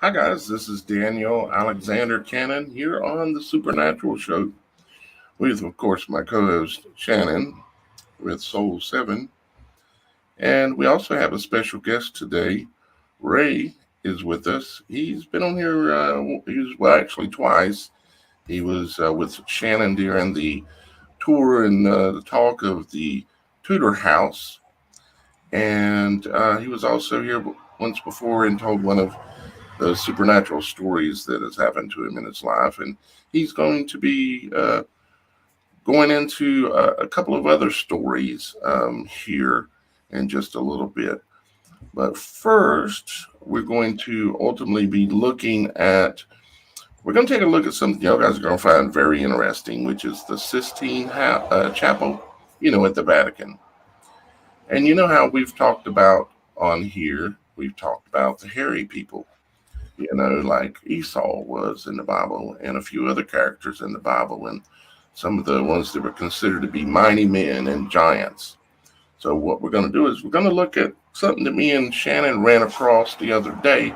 Hi, guys. This is Daniel Alexander Cannon here on the Supernatural Show with, of course, my co host Shannon with Soul 7. And we also have a special guest today. Ray is with us. He's been on here, actually twice. He was with Shannon during the tour and the talk of the Tudor House. And he was also here once before and told one of the supernatural stories that has happened to him in his life. And he's going to be going into a couple of other stories here in just a little bit. But first, we're going to ultimately be we're going to take a look at something you guys are going to find very interesting, which is the Sistine Chapel, at the Vatican. And you know how we've talked about on here, we've talked about the hairy people, like Esau was in the Bible and a few other characters in the Bible and some of the ones that were considered to be mighty men and giants. So what we're going to do is we're going to look at something that me and Shannon ran across the other day.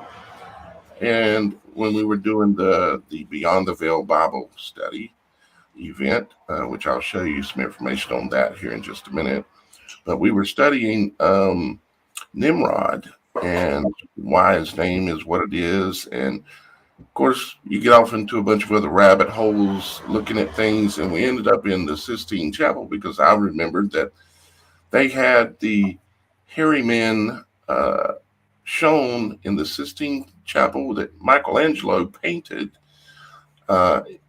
And when we were doing the Beyond the Veil Bible study event, which I'll show you some information on that here in just a minute. But we were studying Nimrod and why his name is what it is. And of course, you get off into a bunch of other rabbit holes looking at things. And we ended up in the Sistine Chapel because I remembered that they had the hairy men shown in the Sistine Chapel that Michelangelo painted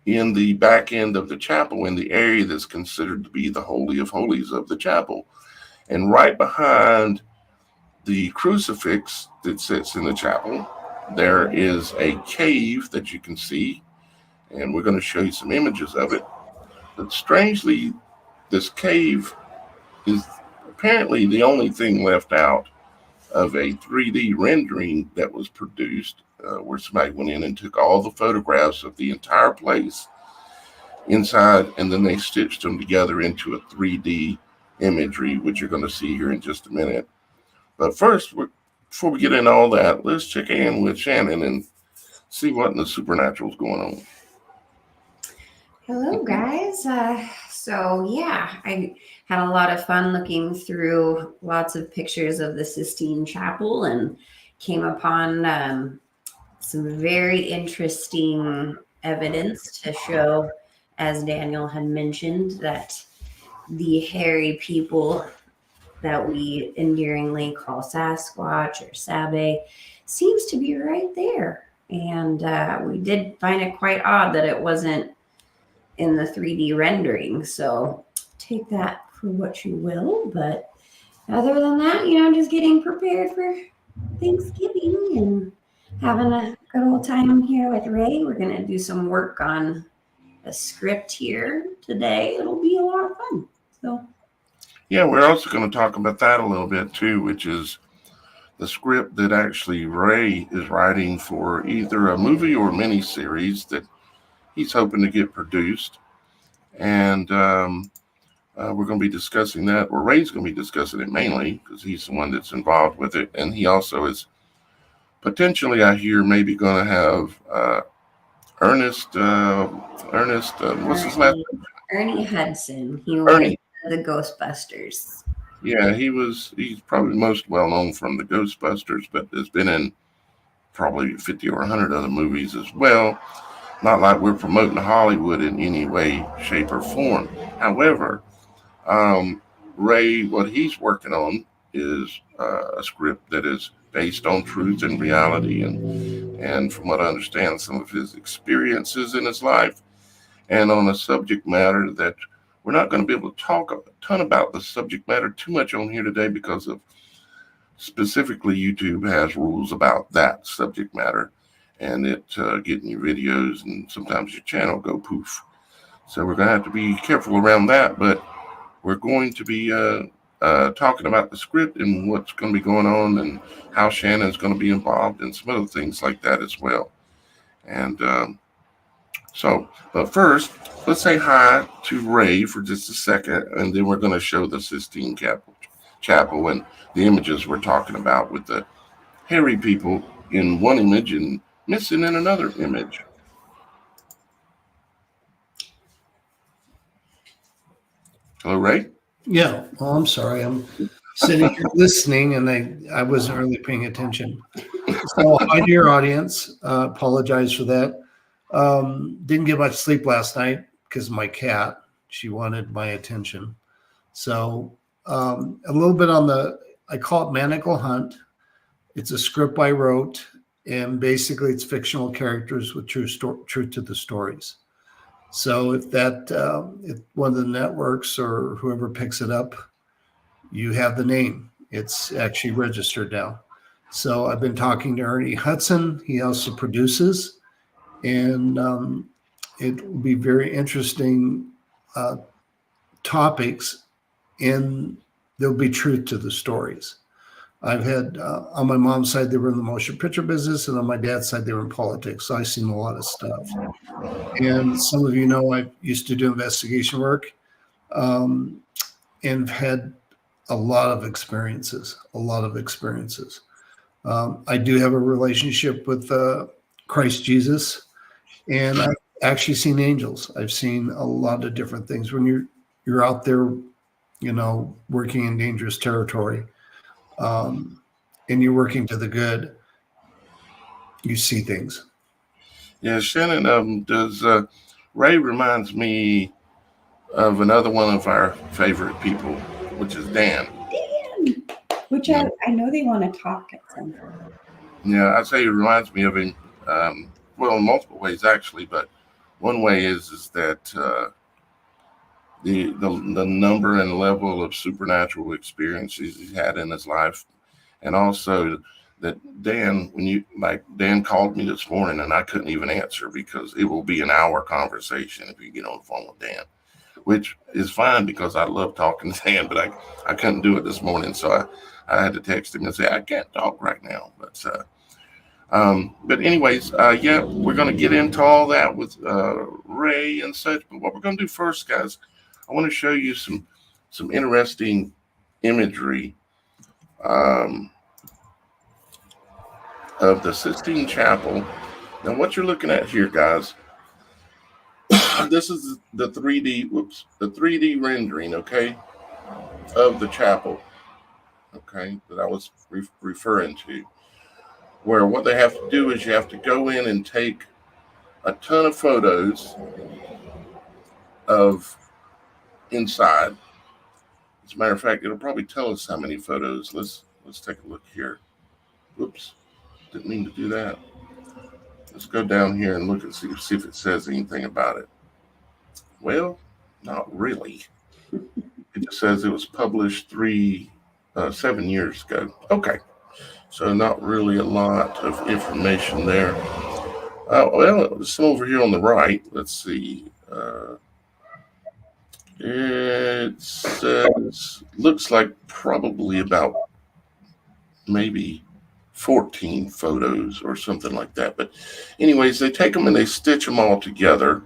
in the back end of the chapel in the area that's considered to be the Holy of Holies of the chapel. And right behind the crucifix that sits in the chapel, there is a cave that you can see, and we're going to show you some images of it. But strangely, this cave is apparently the only thing left out of a 3D rendering that was produced, where somebody went in and took all the photographs of the entire place inside, and then they stitched them together into a 3D imagery, which you're going to see here in just a minute. But first, before we get into all that, let's check in with Shannon and see what in the supernatural is going on. Hello, guys. I had a lot of fun looking through lots of pictures of the Sistine Chapel and came upon some very interesting evidence to show, as Daniel had mentioned, that the hairy people that we endearingly call Sasquatch or Sabe seems to be right there. And we did find it quite odd that it wasn't in the 3D rendering. So take that for what you will. But other than that, just getting prepared for Thanksgiving and having a good old time here with Ray. We're going to do some work on a script here today. It'll be a lot of fun. So. Yeah, we're also going to talk about that a little bit too, which is the script that actually Ray is writing for either a movie or miniseries that he's hoping to get produced. And we're going to be discussing that, or Ray's going to be discussing it mainly because he's the one that's involved with it. And he also is potentially, I hear, maybe going to have Ernest, what's his last name? Ernie Hudson. He was the Ghostbusters. Yeah, he's probably most well known from the Ghostbusters, but has been in probably 50 or 100 other movies as well. Not like we're promoting Hollywood in any way, shape, or form. However, Ray, what he's working on is a script that is based on truth and reality, and from what I understand, some of his experiences in his life, and on a subject matter that we're not going to be able to talk a ton about the subject matter too much on here today because of specifically YouTube has rules about that subject matter and it getting your videos and sometimes your channel go poof. So we're going to have to be careful around that, but we're going to be talking about the script and what's going to be going on and how Shannon's going to be involved and some other things like that as well. And but first, let's say hi to Ray for just a second, and then we're going to show the Sistine Chapel and the images we're talking about with the hairy people in one image and missing in another image. Hello, Ray? Yeah. Oh, I'm sorry. I'm sitting here listening, and I wasn't really paying attention. So, hi to your audience. Apologize for that. Didn't get much sleep last night because my cat. She wanted my attention. So, a little bit on I call it Manacle Hunt. It's a script I wrote, and basically, it's fictional characters with truth to the stories. So if one of the networks or whoever picks it up, you have the name. It's actually registered now. So I've been talking to Ernie Hudson. He also produces, and it will be very interesting topics, and there'll be truth to the stories. I've had on my mom's side, they were in the motion picture business, and on my dad's side, they were in politics. So I've seen a lot of stuff. And some of you know I used to do investigation work, and had a lot of experiences. I do have a relationship with Christ Jesus, and I've actually seen angels. I've seen a lot of different things. When you're out there, working in dangerous territory, and you're working to the good, you see things. Yeah, Shannon, does Ray reminds me of another one of our favorite people, which is Dan. Dan, which I know they want to talk at some point. Yeah, I'd say it reminds me of him, well, in multiple ways, actually, but one way is that the number and level of supernatural experiences he's had in his life, and also that Dan, Dan called me this morning and I couldn't even answer because it will be an hour conversation if you get on the phone with Dan, which is fine because I love talking to Dan, but I couldn't do it this morning, so I had to text him and say I can't talk right now, but anyways, yeah, we're going to get into all that with Ray and such. But what we're going to do first, guys, I want to show you some interesting imagery of the Sistine Chapel. Now, what you're looking at here, guys, this is the 3D rendering, okay, of the chapel, okay, that I was referring to. Where what they have to do is you have to go in and take a ton of photos of inside. As a matter of fact, it'll probably tell us how many photos. Let's take a look here. Whoops, didn't mean to do that. Let's go down here and look and see if it says anything about it. Well, not really. It just says it was published 7 years ago. Okay, so not really a lot of information there. Well, some over here on the right. Let's see. It says, looks like probably about maybe 14 photos or something like that. But anyways, they take them and they stitch them all together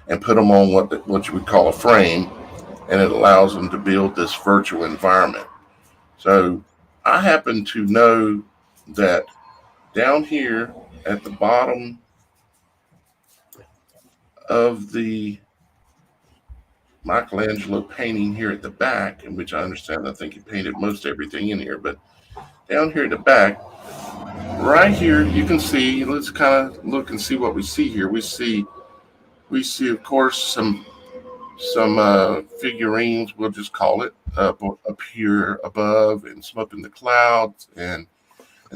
and put them on what you would call a frame, and it allows them to build this virtual environment. So I happen to know that down here at the bottom of the Michelangelo painting here at the back, in which I understand I think he painted most everything in here, but down here at the back, right here, you can see, let's kind of look and see what we see here. We see of course some figurines, we'll just call it, up here above and some up in the clouds, and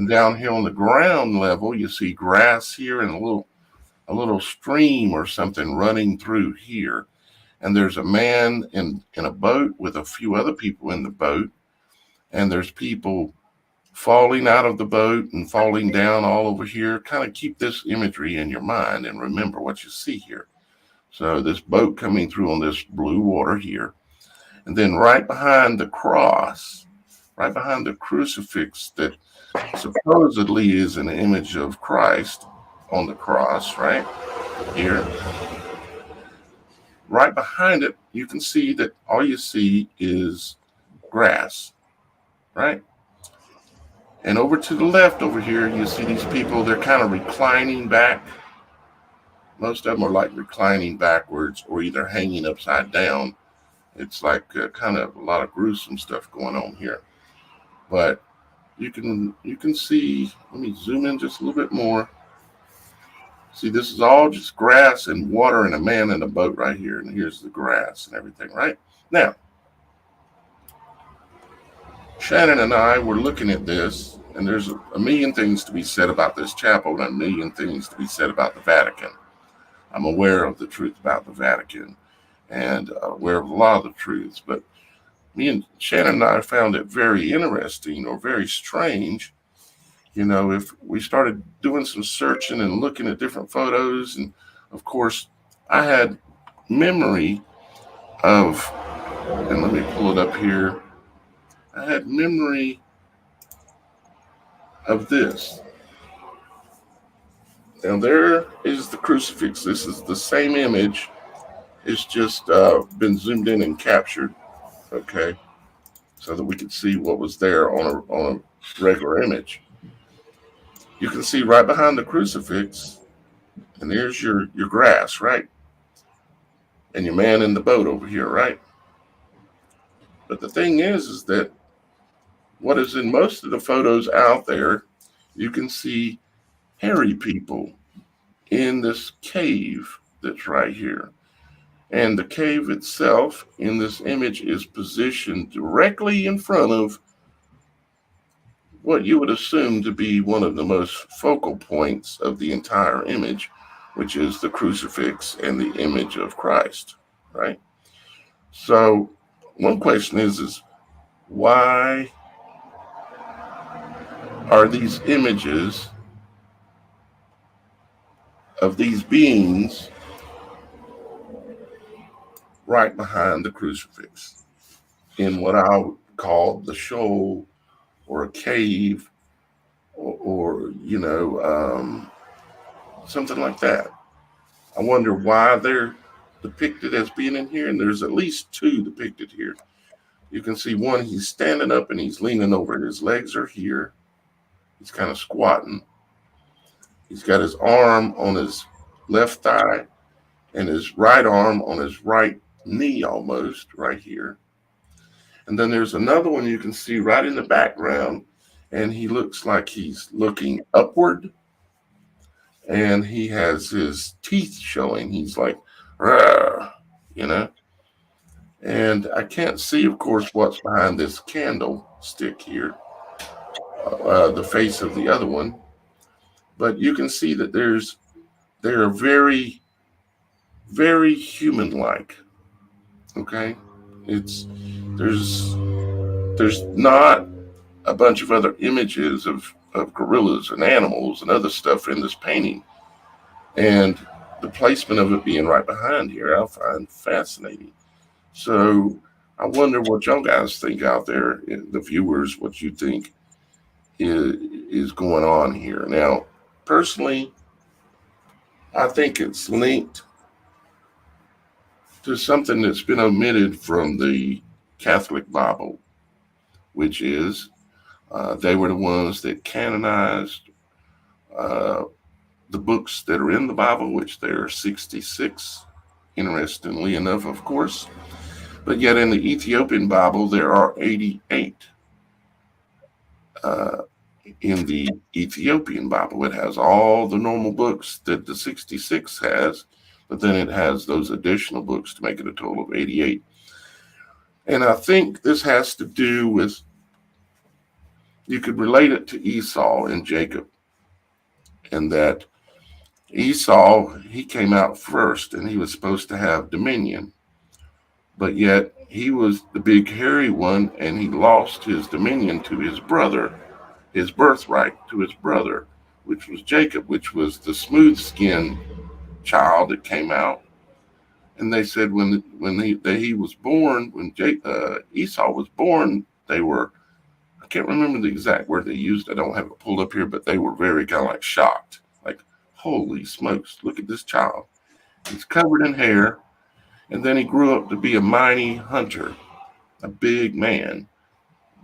down here on the ground level you see grass here and a little stream or something running through here. And there's a man in a boat with a few other people in the boat. And there's people falling out of the boat and falling down all over here. Kind of keep this imagery in your mind and remember what you see here. So this boat coming through on this blue water here. And then right behind the cross, right behind the crucifix that supposedly is an image of Christ on the cross, right here. Right behind it, you can see that all you see is grass, right? And over to the left over here, you see these people, they're kind of reclining back. Most of them are like reclining backwards or either hanging upside down. It's like kind of a lot of gruesome stuff going on here. But you can see, let me zoom in just a little bit more. See, this is all just grass and water and a man in a boat right here. And here's the grass and everything, right? Now, Shannon and I were looking at this, and there's a million things to be said about this chapel and a million things to be said about the Vatican. I'm aware of the truth about the Vatican and aware of a lot of the truths, but me and Shannon and I found it very interesting or very strange. You know, if we started doing some searching and looking at different photos, and of course, I had memory of, and let me pull it up here. I had memory of this. Now there is the crucifix. This is the same image. It's just been zoomed in and captured, okay, so that we could see what was there on a regular image. You can see right behind the crucifix, and there's your grass, right? And your man in the boat over here, right? But the thing is that what is in most of the photos out there, you can see hairy people in this cave that's right here. And the cave itself in this image is positioned directly in front of what you would assume to be one of the most focal points of the entire image, which is the crucifix and the image of Christ, right? So one question is why are these images of these beings right behind the crucifix in what I would call the shoal or a cave or something like that? I wonder why they're depicted as being in here, and there's at least two depicted here. You can see one, he's standing up and he's leaning over. His legs are here. He's kind of squatting. He's got his arm on his left thigh and his right arm on his right knee almost right here. And then there's another one you can see right in the background, and he looks like he's looking upward, and he has his teeth showing. He's like, "Rah," And I can't see, of course, what's behind this candlestick here, the face of the other one. But you can see that they're very, very human-like. Okay, there's not a bunch of other images of gorillas and animals and other stuff in this painting, and the placement of it being right behind here, I find fascinating. So I wonder what y'all guys think out there, the viewers, what you think is going on here. Now, personally, I think it's linked to something that's been omitted from the Catholic Bible, which is they were the ones that canonized the books that are in the Bible, which there are 66, interestingly enough, of course. But yet in the Ethiopian Bible, there are 88. In the Ethiopian Bible, it has all the normal books that the 66 has, but then it has those additional books to make it a total of 88. And I think this has to do with, you could relate it to Esau and Jacob, and that Esau, he came out first and he was supposed to have dominion, but yet he was the big hairy one and he lost his dominion to his brother, his birthright to his brother, which was Jacob, which was the smooth-skinned child that came out. And they said when he was born, when Esau was born, they were, I can't remember the exact word they used. I don't have it pulled up here, but they were very kind of like shocked. Like, holy smokes, look at this child. He's covered in hair. And then he grew up to be a mighty hunter, a big man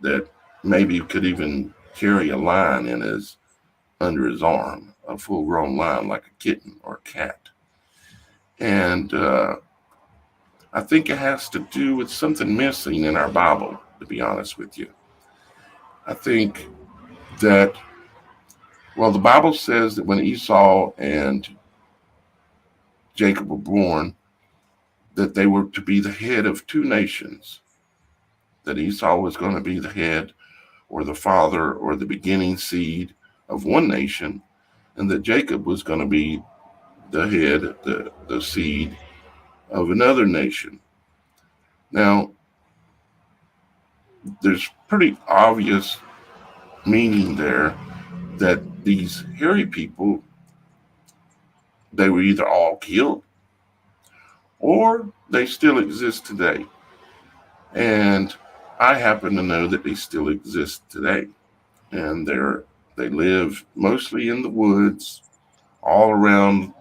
that maybe could even carry a lion under his arm, a full-grown lion like a kitten or a cat. And I think it has to do with something missing in our Bible, to be honest with you. I think that, well, the Bible says that when Esau and Jacob were born, that they were to be the head of two nations, that Esau was going to be the head or the father or the beginning seed of one nation, and that Jacob was going to be the head, the seed of another nation. Now, there's pretty obvious meaning there that these hairy people, they were either all killed or they still exist today. And I happen to know that they still exist today. And they live mostly in the woods all around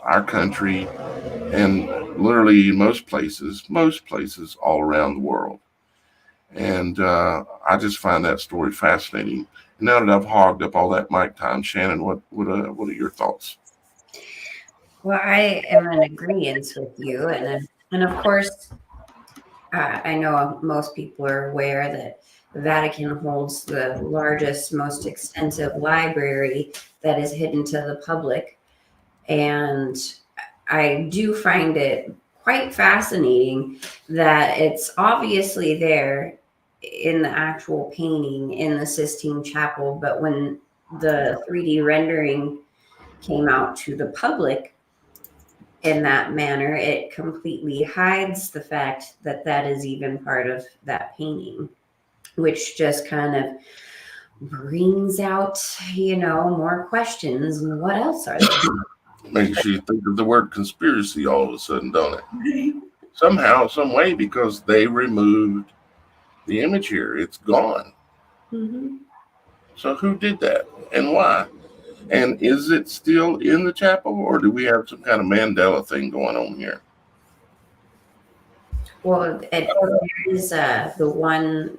our country and literally most places all around the world. And I just find that story fascinating. And now that I've hogged up all that mic time, Shannon, what are your thoughts? Well, I am in agreement with you, and of course, I know most people are aware that the Vatican holds the largest, most extensive library that is hidden to the public, and I do find it quite fascinating that it's obviously there in the actual painting in the Sistine Chapel, but when the 3D rendering came out to the public in that manner, it completely hides the fact that that is even part of that painting, which just kind of brings out, more questions. And what else are there? Makes you think of the word conspiracy all of a sudden, don't it? Somehow, some way, because they removed the image here. It's gone. Mm-hmm. So who did that and why? And is it still in the chapel, or do we have some kind of Mandela thing going on here? Well, there is the one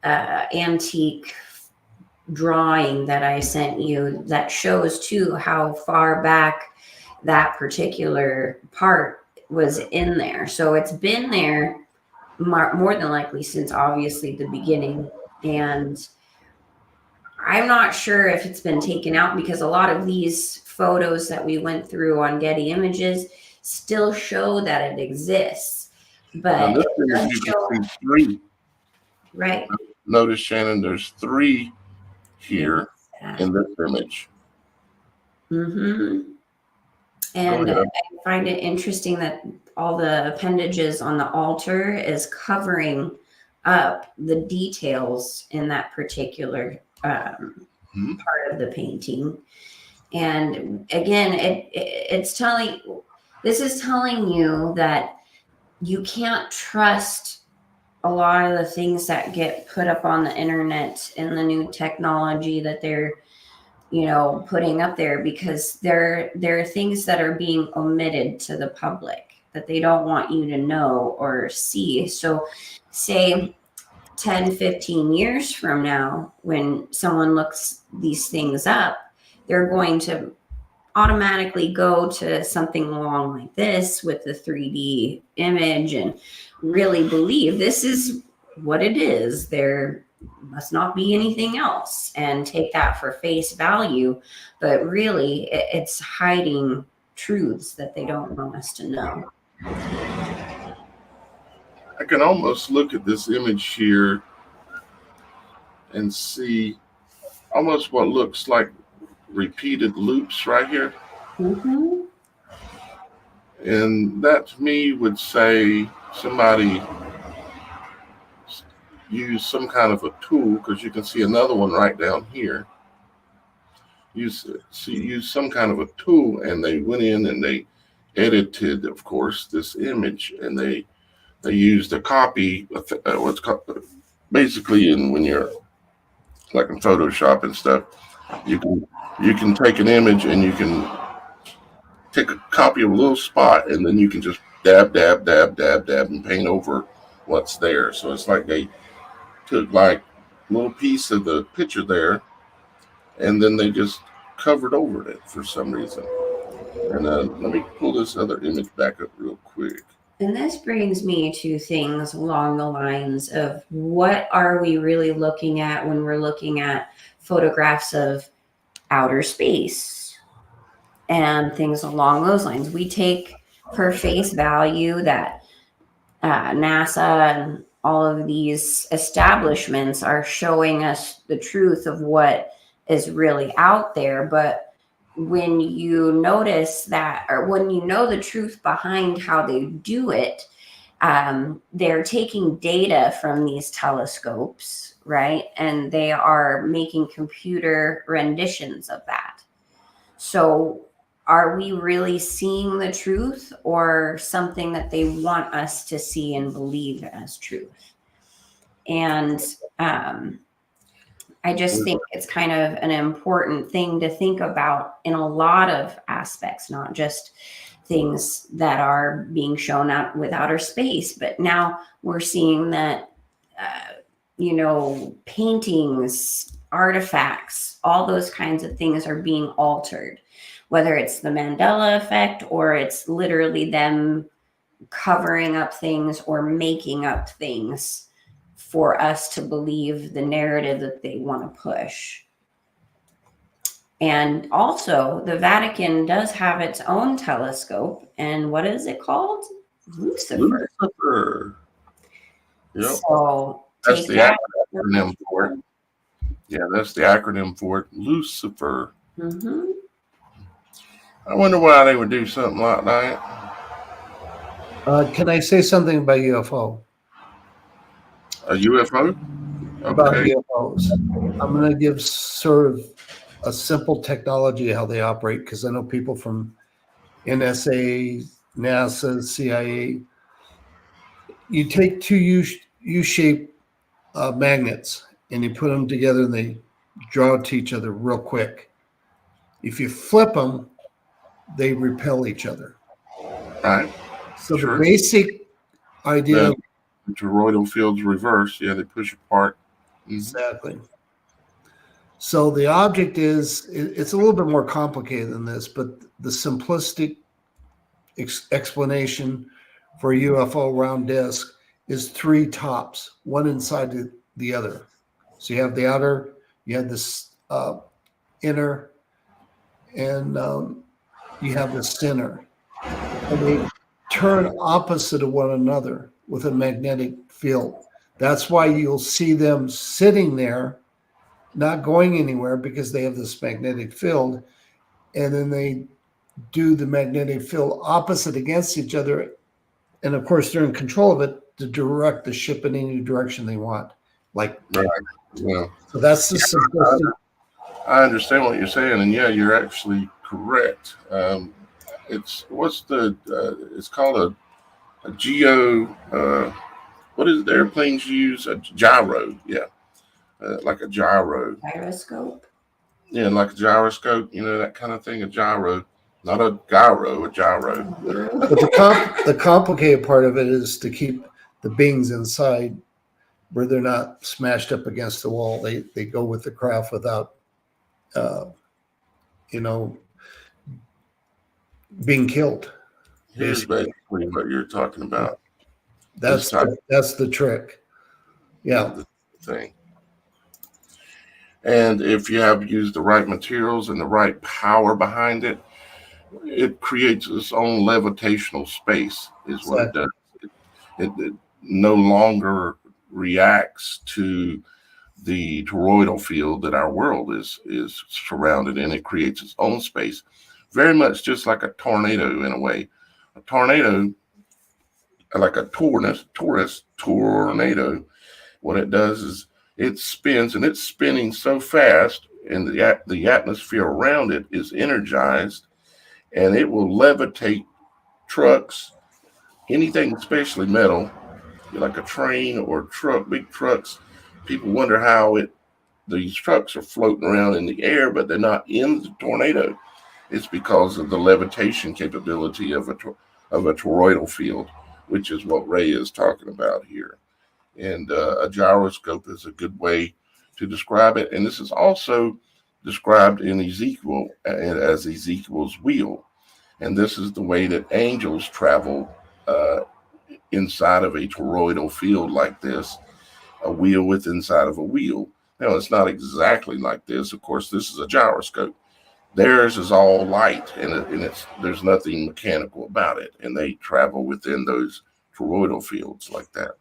antique drawing that I sent you that shows too how far back that particular part was in there. So it's been there more than likely since obviously the beginning. And I'm not sure if it's been taken out because a lot of these photos that we went through on Getty Images still show that it exists. But Now, this image, you can see three. Right. Notice, Shannon, there's three here in this image. Mm-hmm. And I find it interesting that all the appendages on the altar is covering up the details in that particular part of the painting. And again, this is telling you that you can't trust a lot of the things that get put up on the internet and the new technology that they're putting up there, because there are things that are being omitted to the public that they don't want you to know or see. So say 10, 15 years from now, when someone looks these things up, they're going to automatically go to something along like this with the 3D image and really believe this is what it is. There must not be anything else, and take that for face value. But really, it's hiding truths that they don't want us to know. I can almost look at this image here and see almost what looks like repeated loops right here. Mm-hmm. And that to me would say somebody use some kind of a tool, because you can see another one right down here. Use some kind of a tool, and they went in and they edited, of course, this image, and they used a copy of what's called basically, when you're like in Photoshop and stuff, you can take an image and you can take a copy of a little spot, and then you can just dab and paint over what's there. So it's like they took like little piece of the picture there, and then they just covered over it for some reason. And let me pull this other image back up real quick. And this brings me to things along the lines of what are we really looking at when we're looking at photographs of outer space and things along those lines. We take for face value that NASA and all of these establishments are showing us the truth of what is really out there. But when you notice that, or when you know the truth behind how they do it, they're taking data from these telescopes, right? And they are making computer renditions of that. So are we really seeing the truth or something that they want us to see and believe as truth? And I just think it's kind of an important thing to think about in a lot of aspects, not just things that are being shown out with outer space, but now we're seeing that, paintings, artifacts, all those kinds of things are being altered, whether it's the Mandela effect or it's literally them covering up things or making up things for us to believe the narrative that they want to push. And also, the Vatican does have its own telescope. And what is it called? Lucifer. Yep. So that's the acronym for it. Yeah, that's the acronym for it. Lucifer. Mm-hmm. I wonder why they would do something like that. Can I say something about UFO? A UFO? About Okay. UFOs. I'm going to give sort of a simple technology how they operate, because I know people from NSA, NASA, CIA. You take two U-shaped magnets and you put them together and they draw to each other real quick. If you flip them, they repel each other. All right. So the basic idea, the toroidal fields reverse. Yeah, they push apart. Exactly. So the object it's a little bit more complicated than this, but the simplistic explanation for a UFO round disk is three tops, one inside the other. So you have the outer, you have this inner, and you have the center. And they turn opposite of one another with a magnetic field. That's why you'll see them sitting there, not going anywhere, because they have this magnetic field. And then they do the magnetic field opposite against each other. And of course, they're in control of it to direct the ship in any direction they want. Like, right. Yeah. So that's the simplistic. I understand what you're saying, and yeah, you're actually correct. It's called a geo. What is it the airplanes use? A gyro. Yeah, like a gyro. Gyroscope. Yeah, like a gyroscope. That kind of thing. A gyro, not a gyro. A gyro. But the complicated part of it is to keep the beings inside, where they're not smashed up against the wall. They go with the craft without, being killed. Here's basically what you're talking about. That's the trick. Yeah. The thing. And if you have used the right materials and the right power behind it, it creates its own levitational space, is what it does. It no longer reacts to the toroidal field that our world is surrounded in. It creates its own space, very much just like a tornado in a way. A tornado, like a tornado, what it does is it spins, and it's spinning so fast, and the atmosphere around it is energized, and it will levitate trucks, anything, especially metal, like a train or truck, big trucks. People wonder how these trucks are floating around in the air, but they're not in the tornado. It's because of the levitation capability of a toroidal field, which is what Ray is talking about here. And a gyroscope is a good way to describe it. And this is also described in Ezekiel as Ezekiel's wheel. And this is the way that angels travel inside of a toroidal field like this, a wheel with inside of a wheel. Now, it's not exactly like this. Of course, this is a gyroscope. Theirs is all light, and there's nothing mechanical about it. And they travel within those toroidal fields like that.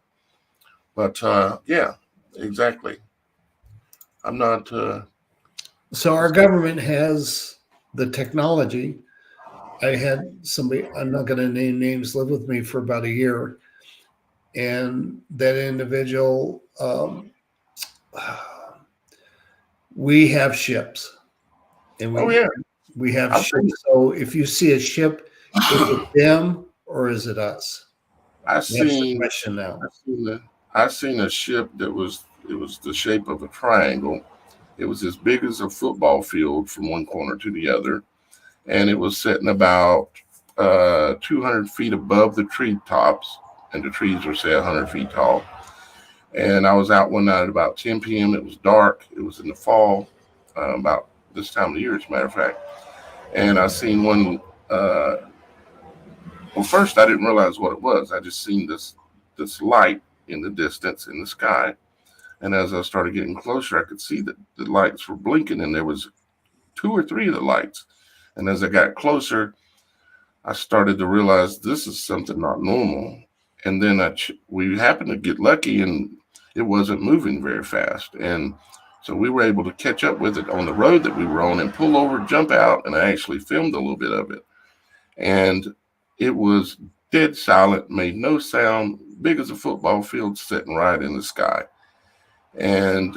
But yeah, exactly. I'm not. So our government has the technology. I had somebody, I'm not going to name names, live with me for about a year. And that individual, we have ships. And Oh yeah, we have I've ships. So if you see a ship, is it them or is it us? I've That's the seen. question now. I've seen a ship that was the shape of a triangle. It was as big as a football field from one corner to the other, and it was sitting about 200 feet above the tree tops, and the trees were say 100 feet tall. And I was out one night at about 10 p.m. It was dark. It was in the fall, about this time of the year, as a matter of fact. And I seen one. Well, first I didn't realize what it was. I just seen this light in the distance in the sky. And as I started getting closer, I could see that the lights were blinking, and there was 2 or 3 of the lights. And as I got closer, I started to realize this is something not normal. And then we happened to get lucky, and it wasn't moving very fast. And so we were able to catch up with it on the road that we were on and pull over, jump out, and I actually filmed a little bit of it. And it was dead silent, made no sound, big as a football field, sitting right in the sky. And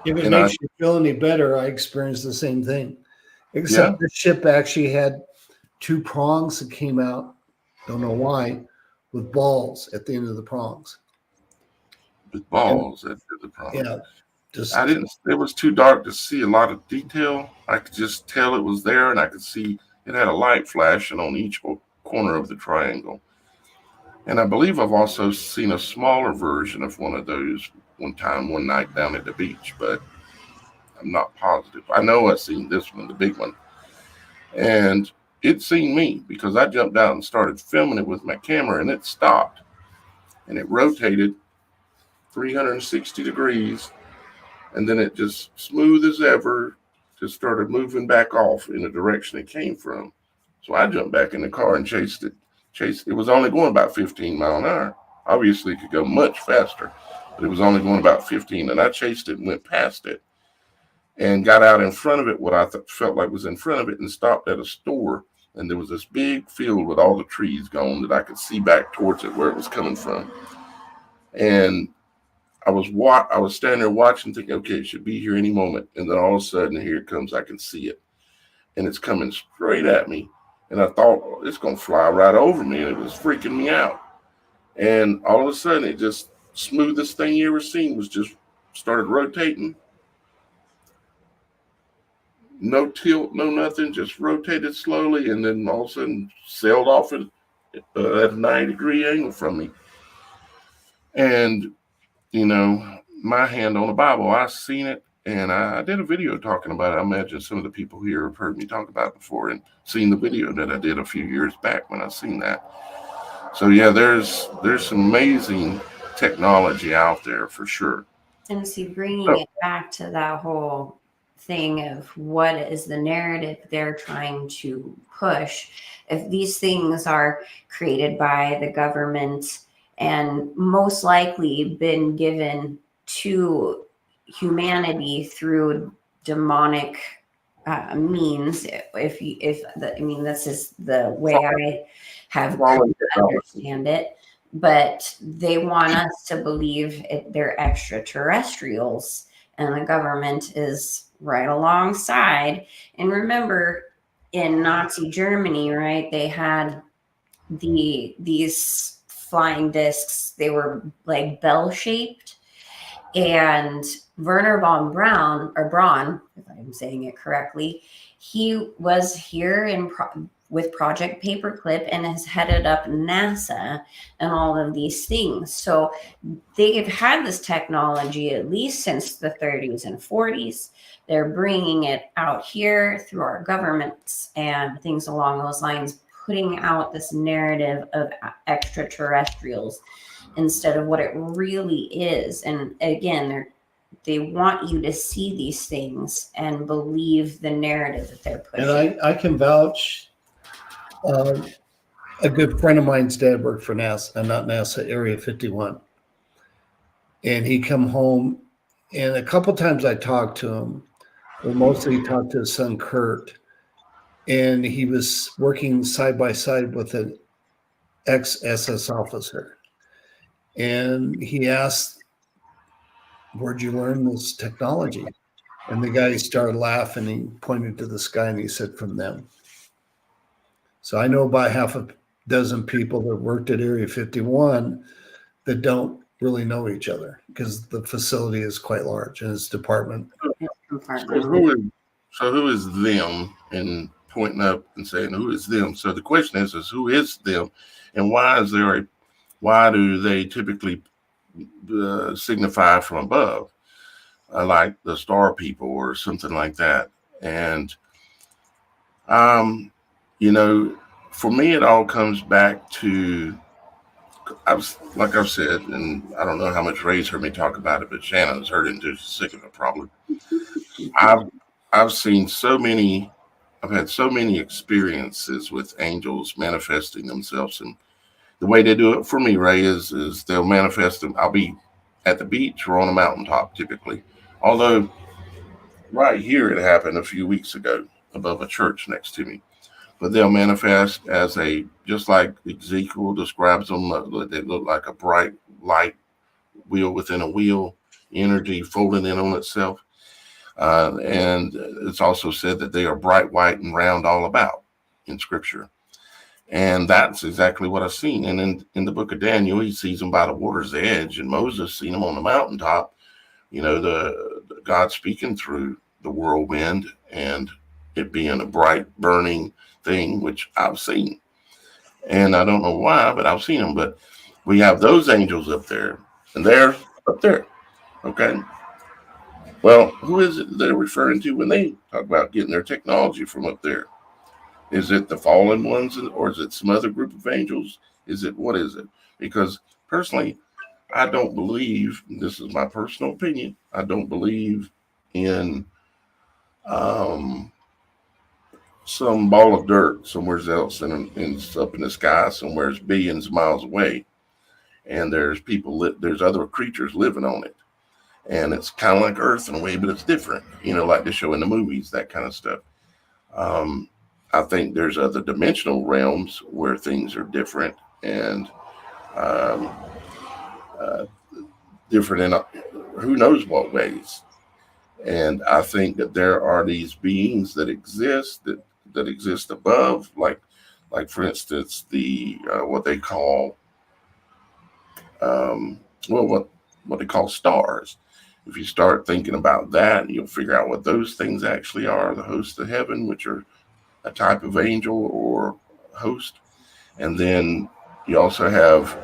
If it and makes you feel any better, I experienced the same thing. Except the ship actually had 2 prongs that came out, don't know why, with balls at the end of the prongs. with balls, that's the problem. Yeah. Just I didn't. It was too dark to see a lot of detail. I could just tell it was there, and I could see it had a light flashing on each corner of the triangle. And I believe I've also seen a smaller version of one of those one night down at the beach, but I'm not positive. I know I've seen this one, the big one. And it seen me because I jumped out and started filming it with my camera, and it stopped. And it rotated 360 degrees, and then it just smooth as ever just started moving back off in the direction it came from. So I jumped back in the car and chased it. It was only going about 15 miles an hour. Obviously, it could go much faster, but it was only going about 15. And I chased it and went past it and got out in front of it, what I felt like was in front of it, and stopped at a store. And there was this big field with all the trees gone that I could see back towards it where it was coming from. And I was standing there watching, thinking, okay, it should be here any moment. And then all of a sudden, here it comes. I can see it. And it's coming straight at me. And I thought, oh, it's going to fly right over me. And it was freaking me out. And all of a sudden, it just, smoothest thing you ever seen, was just started rotating. No tilt, no nothing, just rotated slowly. And then all of a sudden, sailed off at a 90-degree angle from me. And, you know, my hand on the Bible, I seen it. And I did a video talking about it. I imagine some of the people here have heard me talk about it before and seen the video that I did a few years back when I seen that. So yeah, there's some amazing technology out there for sure. And see, bringing it back to that whole thing of what is the narrative they're trying to push, if these things are created by the government and most likely been given to humanity through demonic means, this is the way I have understand it, but they want us to believe they're extraterrestrials, and the government is right alongside. And remember, in Nazi Germany, right, they had these flying discs. They were like bell-shaped, and Werner von Braun, if I'm saying it correctly, he was here with Project Paperclip and has headed up NASA and all of these things. So they've had this technology at least since the 30s and 40s. They're bringing it out here through our governments and things along those lines, putting out this narrative of extraterrestrials instead of what it really is. And again, they want you to see these things and believe the narrative that they're pushing. And I can vouch. A good friend of mine's dad worked for NASA, not NASA, Area 51. And he come home, and a couple times I talked to him, but mostly he talked to his son, Kurt. And he was working side by side with an ex-SS officer. And he asked, where'd you learn this technology? And the guy started laughing. He pointed to the sky and he said, from them. So I know about half a dozen people that worked at Area 51 that don't really know each other because the facility is quite large and its department. So who is them, and pointing up and saying who is them? So the question is who is them, and why do they typically signify from above, like the star people or something like that? And for me, it all comes back to, like I've said, and I don't know how much Ray's heard me talk about it, but Shannon's heard it and just sick of it probably. I've seen I've had so many experiences with angels manifesting themselves, and the way they do it for me, Ray, is they'll manifest them. I'll be at the beach or on a mountaintop typically, although right here it happened a few weeks ago above a church next to me. But they'll manifest as just like Ezekiel describes them, they look like a bright light wheel within a wheel, energy folding in on itself. And it's also said that they are bright white and round all about in Scripture. And that's exactly what I've seen. And in the book of Daniel, he sees them by the water's edge, and Moses seen them on the mountaintop, the God speaking through the whirlwind and it being a bright burning thing, which I've seen. And I don't know why, but I've seen them. But we have those angels up there, and they're up there. Okay. Well, who is it they're referring to when they talk about getting their technology from up there? Is it the fallen ones, or is it some other group of angels? What is it? Because personally, I don't believe, this is my personal opinion, I don't believe in some ball of dirt somewhere else and up in the sky somewhere billions of miles away, and there's other creatures living on it, and it's kind of like Earth in a way, but it's different, like they show in the movies, that kind of stuff. I think there's other dimensional realms where things are different and different in who knows what ways. And I think that there are these beings that exist that exist above, like for instance, the what they call what they call stars. If you start thinking about that, you'll figure out what those things actually are: the hosts of heaven, which are a type of angel or host. And then you also have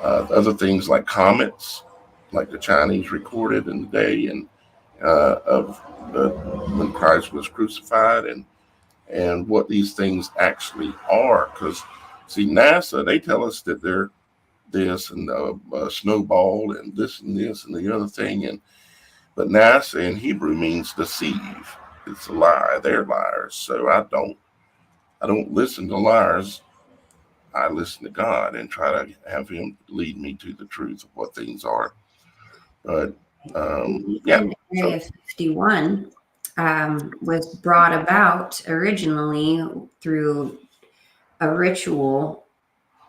other things like comets, like the Chinese recorded in the day and when Christ was crucified, and what these things actually are. Because see, NASA, they tell us that they're this and a snowball and this and the other thing, but NASA in Hebrew means deceive. It's a lie. They're liars. So I don't listen to liars. I listen to God and try to have Him lead me to the truth of what things are. But Area 51 was brought about originally through a ritual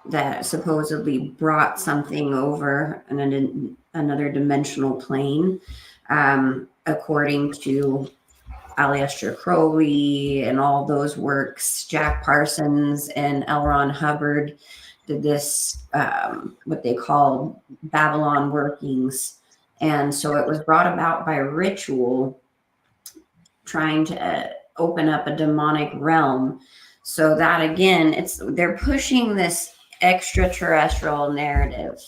that supposedly brought something over another dimensional plane, according to Aleister Crowley and all those works. Jack Parsons and L. Ron Hubbard did this, what they call Babylon workings. And so it was brought about by ritual, trying to open up a demonic realm So that again, they're pushing this extraterrestrial narrative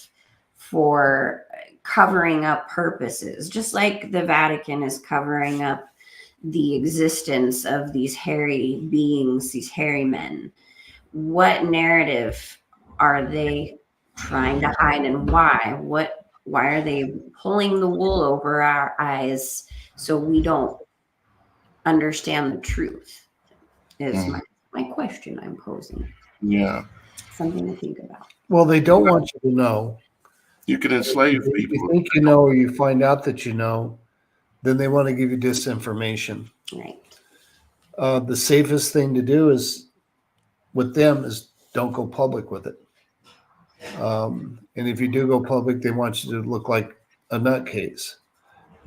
for covering up purposes, just like the Vatican is covering up the existence of these hairy beings, these hairy men. What narrative are they trying to hide, and why? Why are they pulling the wool over our eyes so we don't understand the truth? Is my question I'm posing. Yeah. Something to think about. Well, they don't want you to know. You can enslave If people. you think you know, or you find out that you know, then they want to give you disinformation. Right. The safest thing to do is with them is don't go public with it. And if you do go public, they want you to look like a nutcase.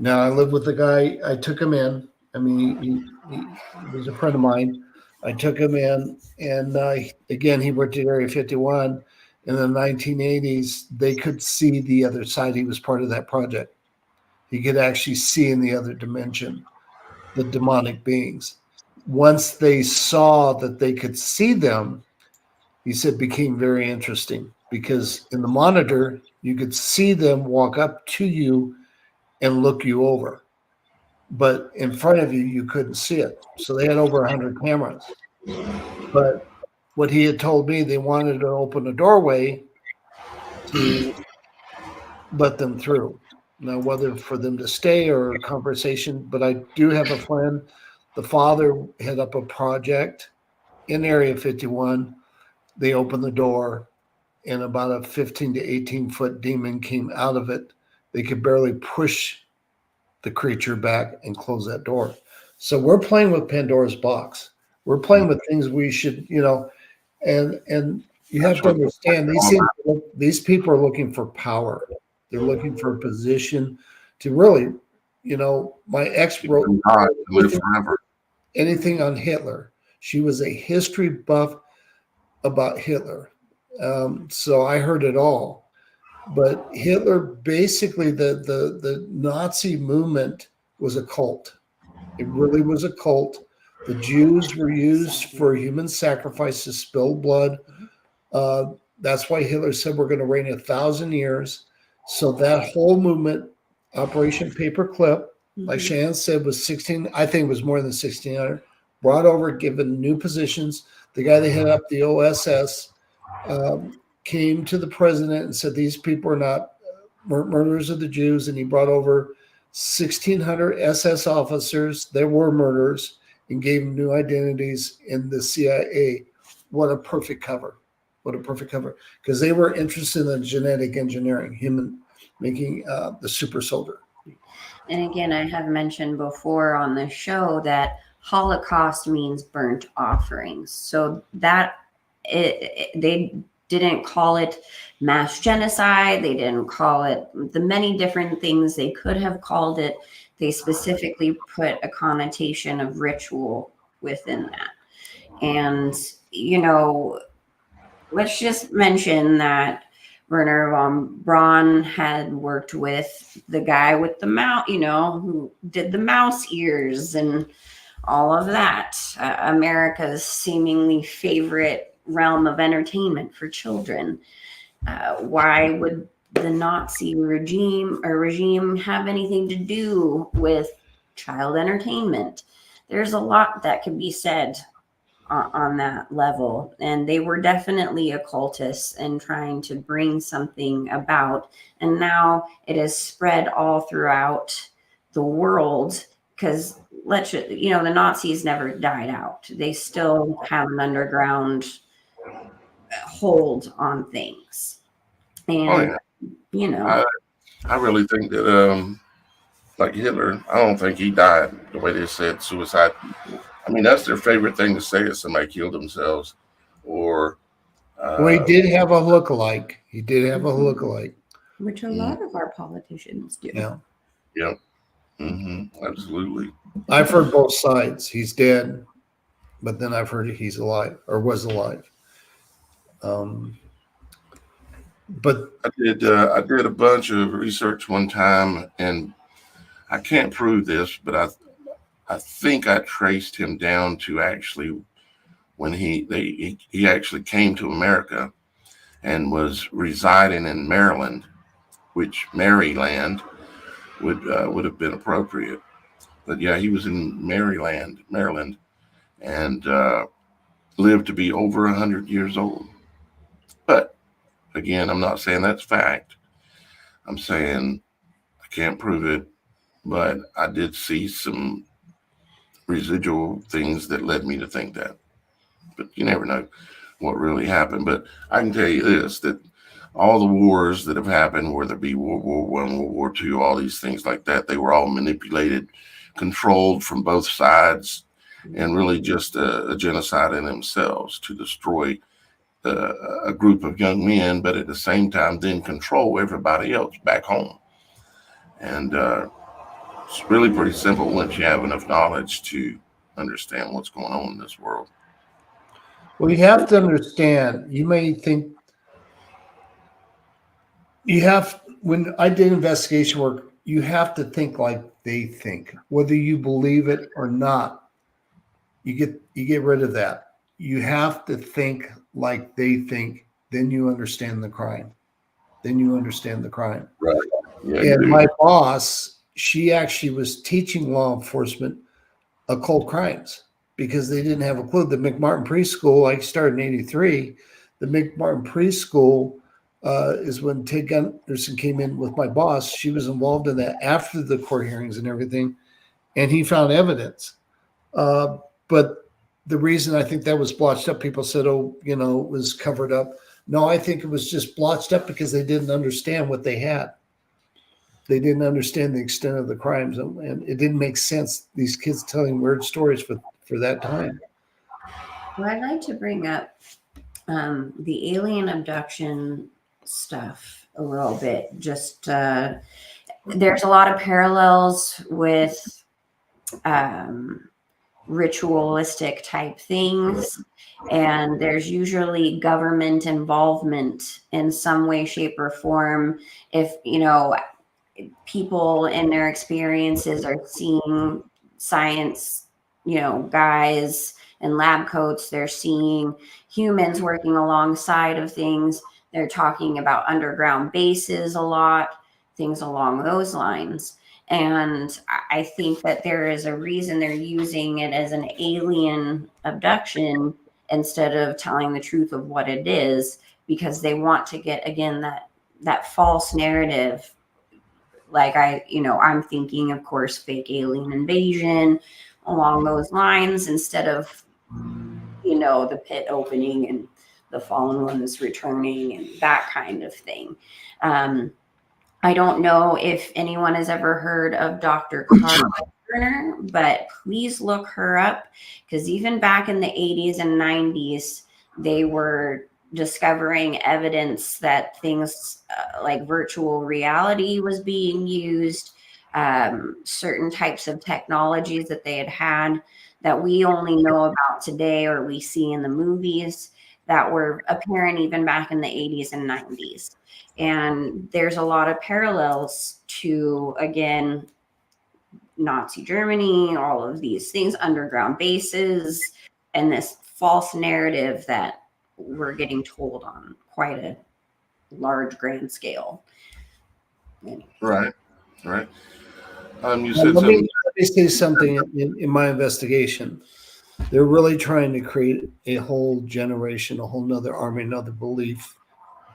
Now, I live with a guy. I took him in. I mean, he was a friend of mine. I took him in, and again, he worked at Area 51. In the 1980s, they could see the other side. He was part of that project. He could actually see in the other dimension the demonic beings. Once they saw that they could see them, he said, became very interesting because in the monitor, you could see them walk up to you and look you over. But in front of you, you couldn't see it. So they had over 100 cameras. But what he had told me, they wanted to open a doorway to let them through. Now, whether for them to stay or a conversation, but I do have a friend, the father had up a project in Area 51. They opened the door, and about a 15 to 18-foot demon came out of it. They could barely push the creature back and close that door. So we're playing with Pandora's box. We're playing with things we should, and you have to understand these people are looking for power. They're looking for a position to really, my ex wrote Live forever. anything on Hitler. She was a history buff about Hitler. So I heard it all. But Hitler, basically, the Nazi movement was a cult. It really was a cult. The Jews were used for human sacrifice to spill blood. That's why Hitler said we're going to reign 1,000 years. So that whole movement, Operation Paperclip, like Shannon said, was 16. I think it was more than 1,600. Brought over, given new positions. The guy that headed up the OSS came to the president and said, these people are not murderers of the Jews. And he brought over 1,600 SS officers that were murderers and gave them new identities in the CIA. What a perfect cover. What a perfect cover. Because they were interested in genetic engineering, human making the super soldier. And again, I have mentioned before on the show that Holocaust means burnt offerings. So that they didn't call it mass genocide. They didn't call it the many different things they could have called it. They specifically put a connotation of ritual within that. And, let's just mention that Werner von Braun had worked with the guy with the mouse, who did the mouse ears and all of that. America's seemingly favorite realm of entertainment for children. Why would the Nazi regime have anything to do with child entertainment? There's a lot that could be said on that level, and they were definitely occultists and trying to bring something about, and now it has spread all throughout the world because the Nazis never died out. They still have an underground hold on things. And I really think that like Hitler, I don't think he died the way they said suicide. I mean, that's their favorite thing to say is somebody killed themselves, or well, he did have a lookalike. Which a lot of our politicians do. Yeah. Yep. Absolutely. I've heard both sides. He's dead, but then I've heard he's alive or was alive. But I did a bunch of research one time, and I can't prove this, but I think I traced him down to actually when he actually came to America and was residing in Maryland, which Maryland would have been appropriate. But yeah, he was in Maryland, and lived to be over 100 years old. But again, I'm not saying that's fact. I'm saying I can't prove it, but I did see some residual things that led me to think that. But you never know what really happened. But I can tell you this, that all the wars that have happened, whether it be World War I, World War II, all these things like that, they were all manipulated, controlled from both sides, and really just a genocide in themselves to destroy a group of young men, but at the same time then control everybody else back home. And it's really pretty simple once you have enough knowledge to understand what's going on in this world. Well, you have to understand, you may think when I did investigation work, you have to think like they think, whether you believe it or not. You get rid of that. You have to think like they think, then you understand the crime. Right. Yeah, And my boss, she actually was teaching law enforcement occult crimes because they didn't have a clue. The McMartin preschool, I started in '83. The McMartin preschool is when Ted Gunderson came in with my boss. She was involved in that after the court hearings and everything, and he found evidence. But the reason I think that was blotched up, people said, oh, it was covered up. No, I think it was just blotched up because they didn't understand what they had. They didn't understand the extent of the crimes, and it didn't make sense. These kids telling weird stories for that time. Well, I'd like to bring up the alien abduction stuff a little bit. Just there's a lot of parallels with ritualistic type things, and there's usually government involvement in some way, shape, or form. If people in their experiences are seeing science, guys in lab coats, they're seeing humans working alongside of things. They're talking about underground bases a lot, things along those lines. And I think that there is a reason they're using it as an alien abduction instead of telling the truth of what it is, because they want to get, again, that false narrative. Like I'm thinking, of course, fake alien invasion along those lines, instead of, the pit opening and the fallen ones returning and that kind of thing. I don't know if anyone has ever heard of Dr. Carter, but please look her up, because even back in the 80s and 90s, they were discovering evidence that things like virtual reality was being used, certain types of technologies that they had that we only know about today or we see in the movies that were apparent even back in the 80s and 90s. And there's a lot of parallels to, again, Nazi Germany, all of these things, underground bases, and this false narrative that we're getting told on quite a large, grand scale. Right. You Let said something. me say something in my investigation. They're really trying to create a whole generation, a whole nother army, another belief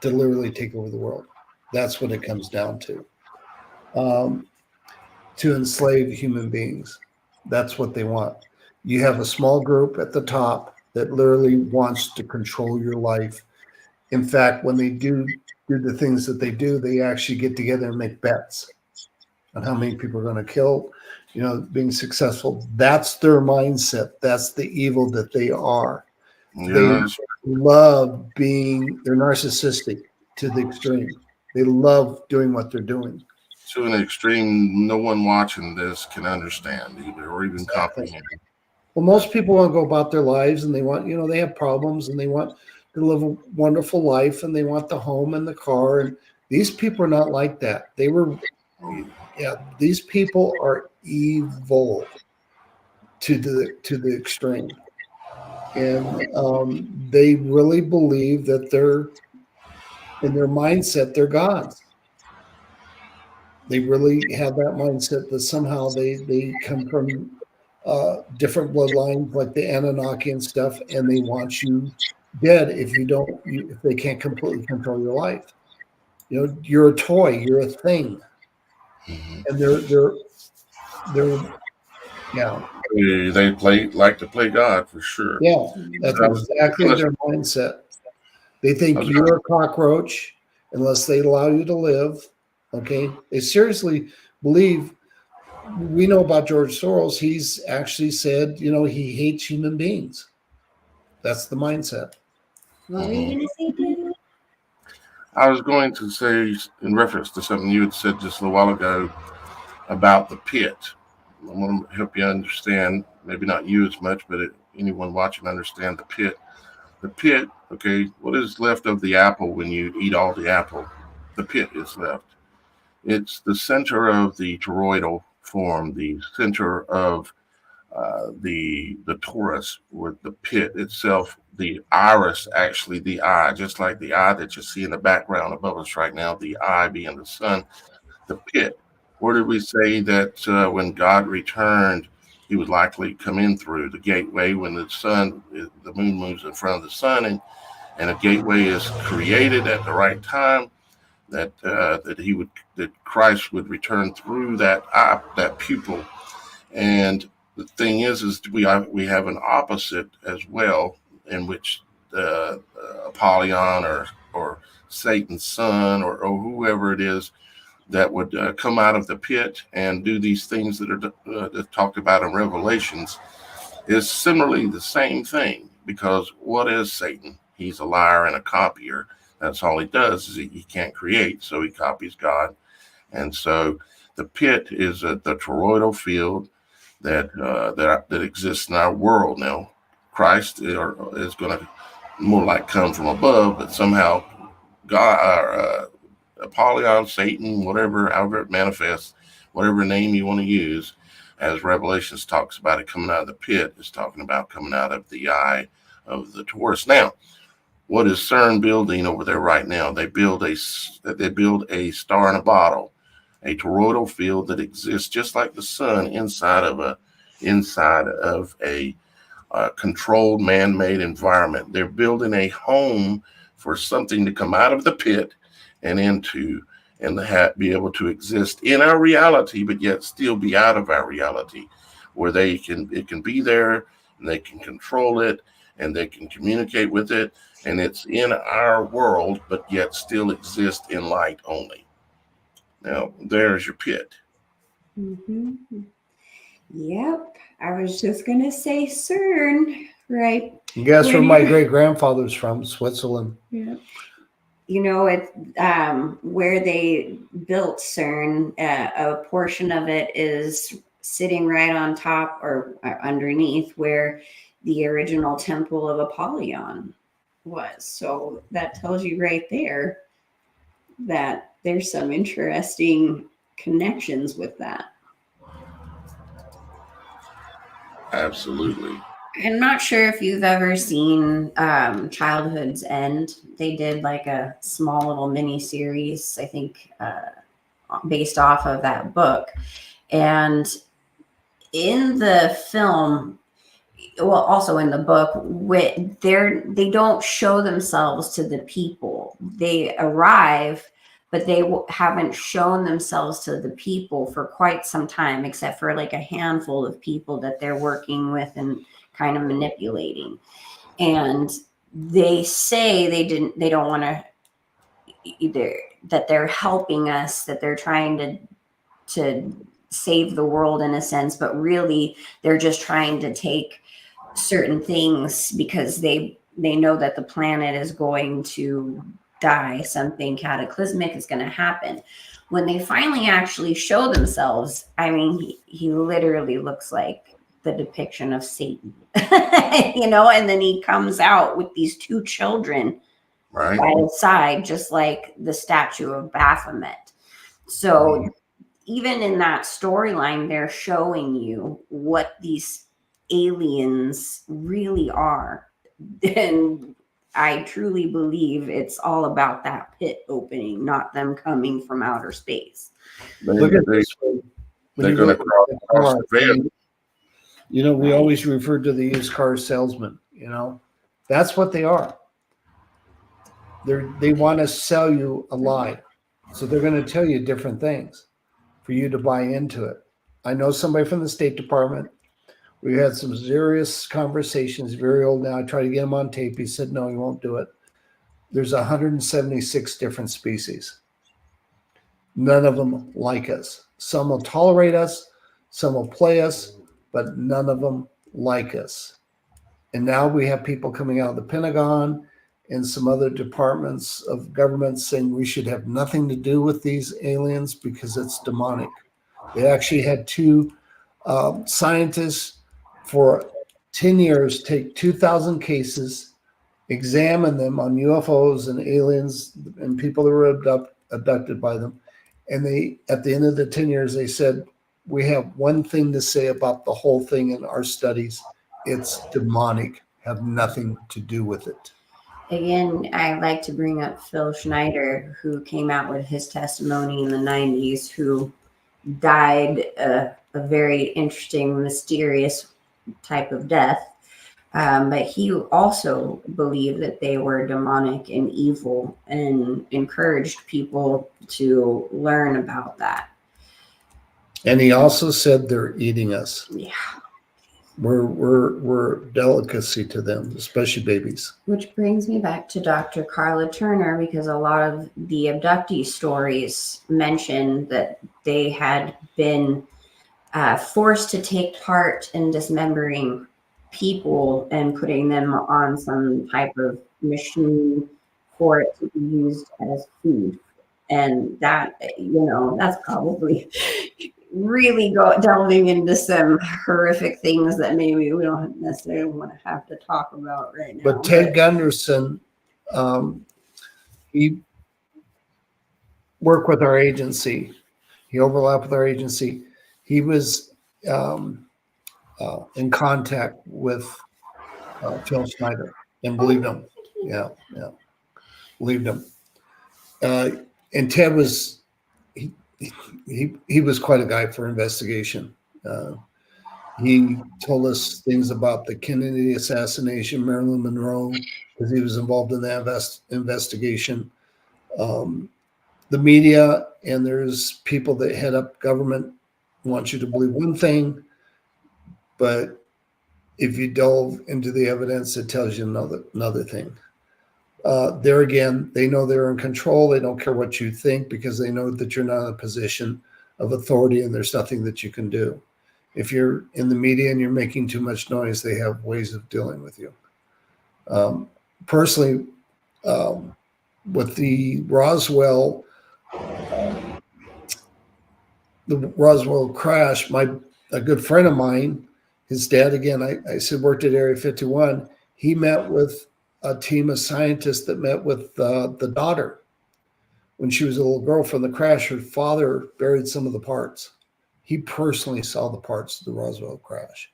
to literally take over the world. That's what it comes down to. To enslave human beings. That's what they want. You have a small group at the top that literally wants to control your life. In fact, when they do the things that they do, they actually get together and make bets on how many people are going to kill, being successful. That's their mindset. That's the evil that they are. Yes. They love they're narcissistic to the extreme. They love doing what they're doing. To an extreme no one watching this can understand either or even comprehend. Well, most people want to go about their lives, and they want, they have problems, and they want to live a wonderful life, and they want the home and the car. And these people are not like that. These people are evil to the extreme. And they really believe that they're, in their mindset, they're gods. They really have that mindset that somehow they come from different bloodlines like the Anunnaki and stuff, and they want you dead if you don't, if they can't completely control your life. You know, you're a toy, you're a thing, and they're yeah, They like to play God for sure. yeah. That's I was, exactly their mindset. They I think was you're a cockroach unless they allow you to live. Okay, they seriously believe. We know about George Soros. He's actually said, you know, he hates human beings. That's the mindset. What were you going to say, Dan? I was going to say, in reference to something you had said just a little while ago about the pit. I want to help you understand, maybe not you as much, but anyone watching understand the pit. The pit, okay, what is left of the apple when you eat all the apple? The pit is left. It's the center of the toroidal form, the center of the torus, with the pit itself, the iris, actually the eye, just like the eye that you see in the background above us right now, the eye being the sun, the pit. Where did we say that when God returned, he would likely come in through the gateway when the moon moves in front of the sun, and a gateway is created at the right time, that Christ would return through that eye, that pupil. And the thing is we have an opposite as well, in which Apollyon or Satan's son or whoever it is that would come out of the pit and do these things that are talked about in Revelations is similarly the same thing. Because what is Satan? He's a liar and a copier. That's all he does, is he can't create, so he copies God. And so the pit is the toroidal field that exists in our world now. Christ is going to more like come from above, but somehow God, Apollyon, Satan, whatever, however it manifests, whatever name you want to use, as Revelations talks about it coming out of the pit, is talking about coming out of the eye of the Taurus. Now, what is CERN building over there right now? They build a star in a bottle, a toroidal field that exists just like the sun inside of a controlled man-made environment. They're building a home for something to come out of the pit and into and be able to exist in our reality, but yet still be out of our reality, where it can be there and they can control it and they can communicate with it, and it's in our world, but yet still exist in light only. Now, there's your pit. Mm-hmm. Yep. I was just going to say CERN, right? Guess where my great grandfather's from? Switzerland. Yeah. You know, it where they built CERN, a portion of it is sitting right on top or underneath where the original temple of Apollyon was. So that tells you right there that there's some interesting connections with that. Absolutely. I'm not sure if you've ever seen Childhood's End. They did like a small little mini series, I think, based off of that book. And in the film, well, also in the book, they don't show themselves to the people. They arrive, but they haven't shown themselves to the people for quite some time, except for like a handful of people that they're working with and kind of manipulating. And they say they don't want to either, that they're helping us, that they're trying to save the world in a sense, but really they're just trying to take certain things because they know that the planet is going to die. Something cataclysmic is going to happen. When they finally actually show themselves, I mean, he literally looks like the depiction of Satan, you know, and then he comes out with these two children Right. by his side, just like the statue of Baphomet. So even in that storyline, they're showing you what these aliens really are. And I truly believe it's all about that pit opening, not them coming from outer space. Look at this way. When they're you going to go cross to the car, the veil. you know, we always refer to the used car salesman, you know, that's what they are. They want to sell you a lie. So they're going to tell you different things for you to buy into it. I know somebody from the State Department. We had some serious conversations, very old now. I tried to get him on tape. He said, no, he won't do it. There's 176 different species. None of them like us. Some will tolerate us, some will play us, but none of them like us. And now we have people coming out of the Pentagon and some other departments of government saying we should have nothing to do with these aliens because it's demonic. They actually had two scientists for 10 years take 2,000 cases, examine them on UFOs and aliens and people that were abducted by them. And they, at the end of the 10 years, they said, we have one thing to say about the whole thing in our studies. It's demonic, have nothing to do with it. Again, I like to bring up Phil Schneider, who came out with his testimony in the 90s, who died a very interesting, mysterious type of death. But he also believed that they were demonic and evil and encouraged people to learn about that. And he also said they're eating us. Yeah. We're delicacy to them, especially babies. Which brings me back to Dr. Carla Turner, because a lot of the abductee stories mention that they had been forced to take part in dismembering people and putting them on some type of machine for it to be used as food. And that, that's probably really delving into some horrific things that maybe we don't necessarily want to have to talk about right now. But Ted Gunderson, he worked with our agency. He overlapped with our agency. He was in contact with Phil Schneider and believed him. Yeah, believed him. And Ted was he was quite a guy for investigation. He told us things about the Kennedy assassination, Marilyn Monroe, because he was involved in that investigation. The media and there's people that head up government want you to believe one thing, but if you delve into the evidence, it tells you another thing. There again, they know they're in control. They don't care what you think because they know that you're not in a position of authority and there's nothing that you can do. If you're in the media and you're making too much noise, they have ways of dealing with you. Personally, with the Roswell crash, a good friend of mine, his dad, again, I said worked at Area 51. He met with a team of scientists that met with the daughter when she was a little girl from the crash. Her father buried some of the parts. He personally saw the parts of the Roswell crash.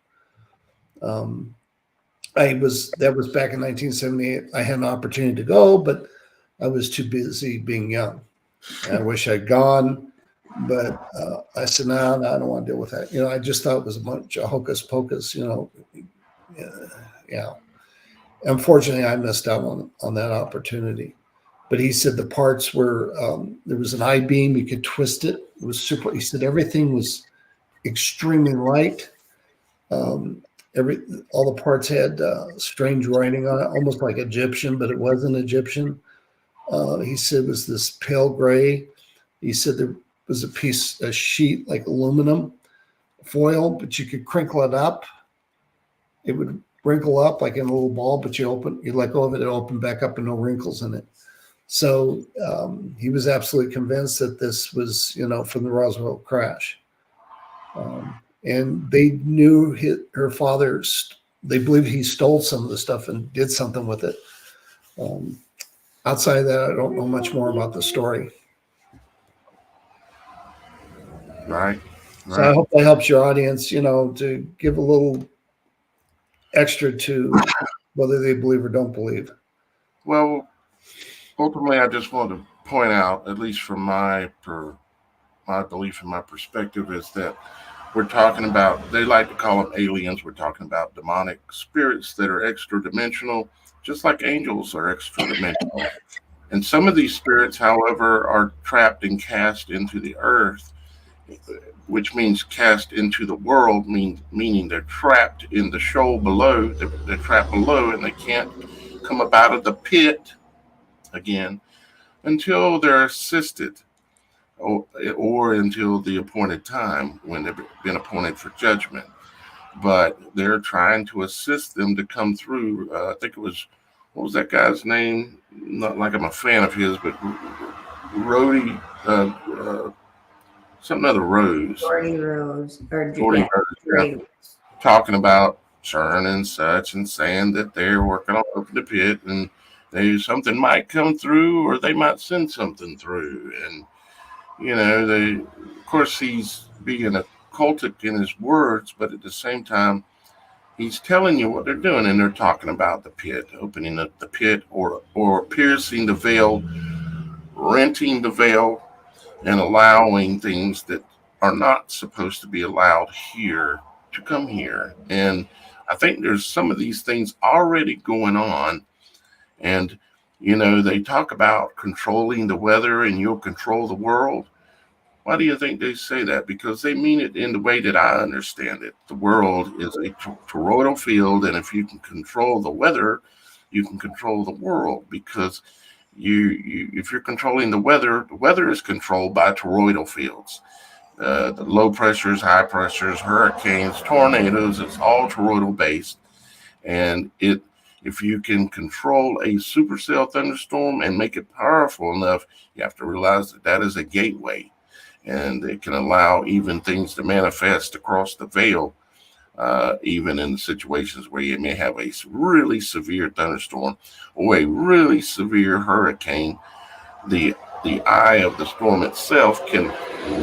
That was back in 1978. I had an opportunity to go, but I was too busy being young. And I wish I'd gone, but I said, no, I don't want to deal with that. I just thought it was a bunch of hocus pocus, yeah. Unfortunately, I missed out on that opportunity. But he said the parts were, there was an I-beam, you could twist it. It was super. He said everything was extremely light. All the parts had strange writing on it, almost like Egyptian, but it wasn't Egyptian. He said it was this pale gray. He said there was a sheet like aluminum foil, but you could crinkle it up. It would wrinkle up like in a little ball, but you let go of it, it opened back up and no wrinkles in it. So he was absolutely convinced that this was, from the Roswell crash. And they knew her father, they believed he stole some of the stuff and did something with it. Outside of that, I don't know much more about the story. Right. So I hope that helps your audience, to give a little extra to whether they believe or don't believe? Well, ultimately, I just want to point out, at least from my belief and my perspective, is that we're talking about, they like to call them aliens. We're talking about demonic spirits that are extra dimensional, just like angels are extra dimensional. And some of these spirits, however, are trapped and cast into the earth, which means cast into the world, meaning they're trapped in the shoal below. They're trapped below and they can't come up out of the pit again until they're assisted, or until the appointed time when they've been appointed for judgment. But they're trying to assist them to come through. I think it was, what was that guy's name? Not like I'm a fan of his, but Rhodey, something other Rose. Jordy Rose, or Jordy yeah, Rose, Jordy yeah, Rose. talking about CERN and such, and saying that they're working on open the pit, and something might come through, or they might send something through. And they, of course, he's being occultic in his words, but at the same time, he's telling you what they're doing, and they're talking about the pit, opening up the pit, or piercing the veil, renting the veil, and allowing things that are not supposed to be allowed here to come here. And I think there's some of these things already going on. And they talk about controlling the weather, and you'll control the world. Why do you think they say that? Because they mean it in the way that I understand it. The world is a toroidal field, and if you can control the weather, you can control the world. Because if you're controlling the weather is controlled by toroidal fields. The low pressures, high pressures, hurricanes, tornadoes, it's all toroidal based. And if you can control a supercell thunderstorm and make it powerful enough, you have to realize that is a gateway. And it can allow even things to manifest across the veil, even in situations where you may have a really severe thunderstorm or a really severe hurricane. The eye of the storm itself can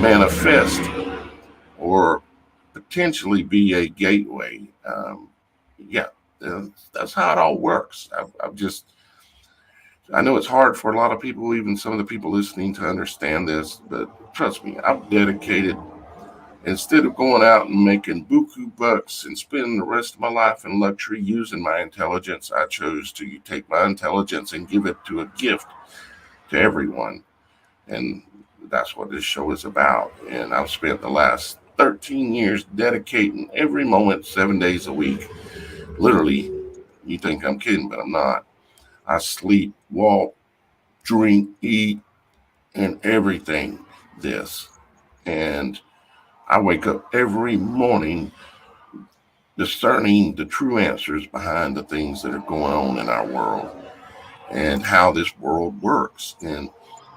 manifest or potentially be a gateway. Yeah, that's how it all works. I know it's hard for a lot of people, even some of the people listening, to understand this, but trust me, I've dedicated, instead of going out and making buku bucks and spending the rest of my life in luxury using my intelligence, I chose to take my intelligence and give it to a gift to everyone. And that's what this show is about. And I've spent the last 13 years dedicating every moment, 7 days a week. Literally, you think I'm kidding, but I'm not. I sleep, walk, drink, eat, and everything this. And I wake up every morning discerning the true answers behind the things that are going on in our world and how this world works. And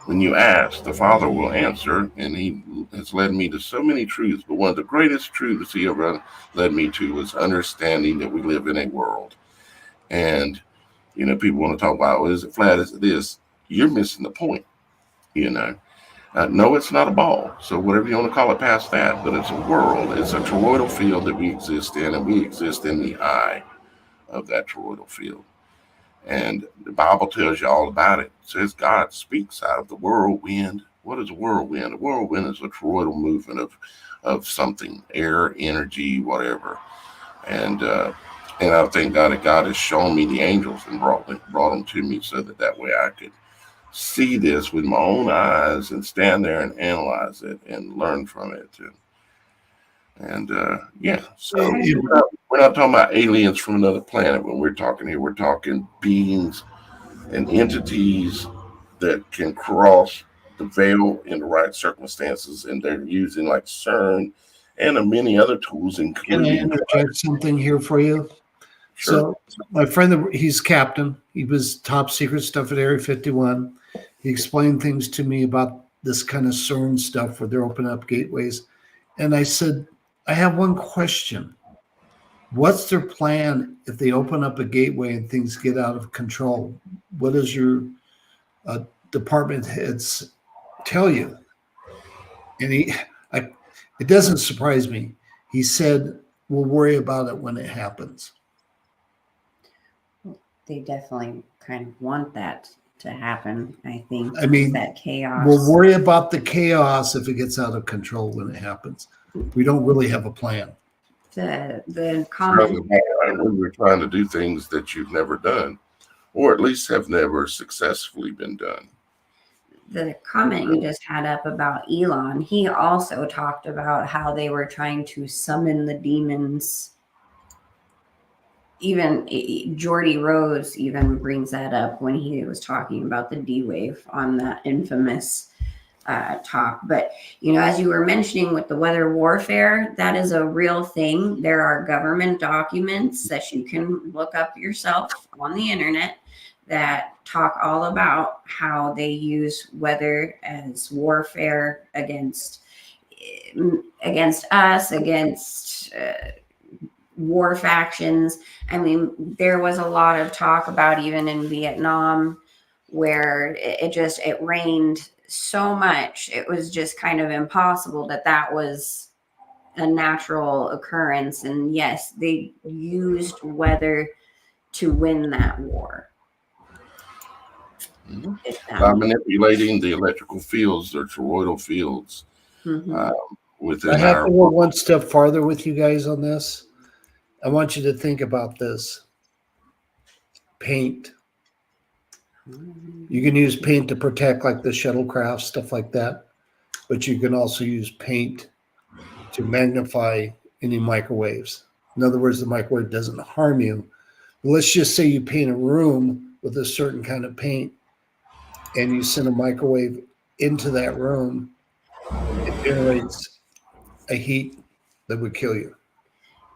when you ask, the Father will answer, and He has led me to so many truths. But one of the greatest truths He ever led me to was understanding that we live in a world. And people want to talk about, well, is it flat? Is it this? You're missing the point. No, it's not a ball. So whatever you want to call it past that, but it's a world. It's a toroidal field that we exist in, and we exist in the eye of that toroidal field. And the Bible tells you all about it. It says God speaks out of the whirlwind. What is a whirlwind? A whirlwind is a toroidal movement of something, air, energy, whatever. And I thank God that God has shown me the angels and brought them to me so that way I could see this with my own eyes and stand there and analyze it and learn from it. So we're not talking about aliens from another planet when we're talking here. We're talking beings and entities that can cross the veil in the right circumstances, and they're using like CERN and many other tools, Can I including. interject something here for you? Sure. So my friend, he's captain. He was top secret stuff at Area 51. He explained things to me about this kind of CERN stuff where they're opening up gateways. And I said, I have one question. What's their plan if they open up a gateway and things get out of control? What does your department heads tell you? And it doesn't surprise me. He said, we'll worry about it when it happens. they definitely kind of want that to happen. I think. I mean, that chaos. we'll worry about the chaos if it gets out of control when it happens. We don't really have a plan. The Sounds comment. about like we're trying to do things that you've never done, or at least have never successfully been done. The comment you just had up about Elon, he also talked about how they were trying to summon the demons. Even Jordy Rose even brings that up when he was talking about the D wave on that infamous talk. But, as you were mentioning with the weather warfare, that is a real thing. There are government documents that you can look up yourself on the internet that talk all about how they use weather as warfare against us, against war factions. I mean, there was a lot of talk about even in Vietnam where it rained so much. It was just kind of impossible that was a natural occurrence. And yes, they used weather to win that war. By manipulating the electrical fields, the toroidal fields within I have our to go one step farther with you guys on this. I want you to think about this. Paint. You can use paint to protect like the shuttlecraft, stuff like that. But you can also use paint to magnify any microwaves. In other words, the microwave doesn't harm you. But let's just say you paint a room with a certain kind of paint and you send a microwave into that room, it generates a heat that would kill you.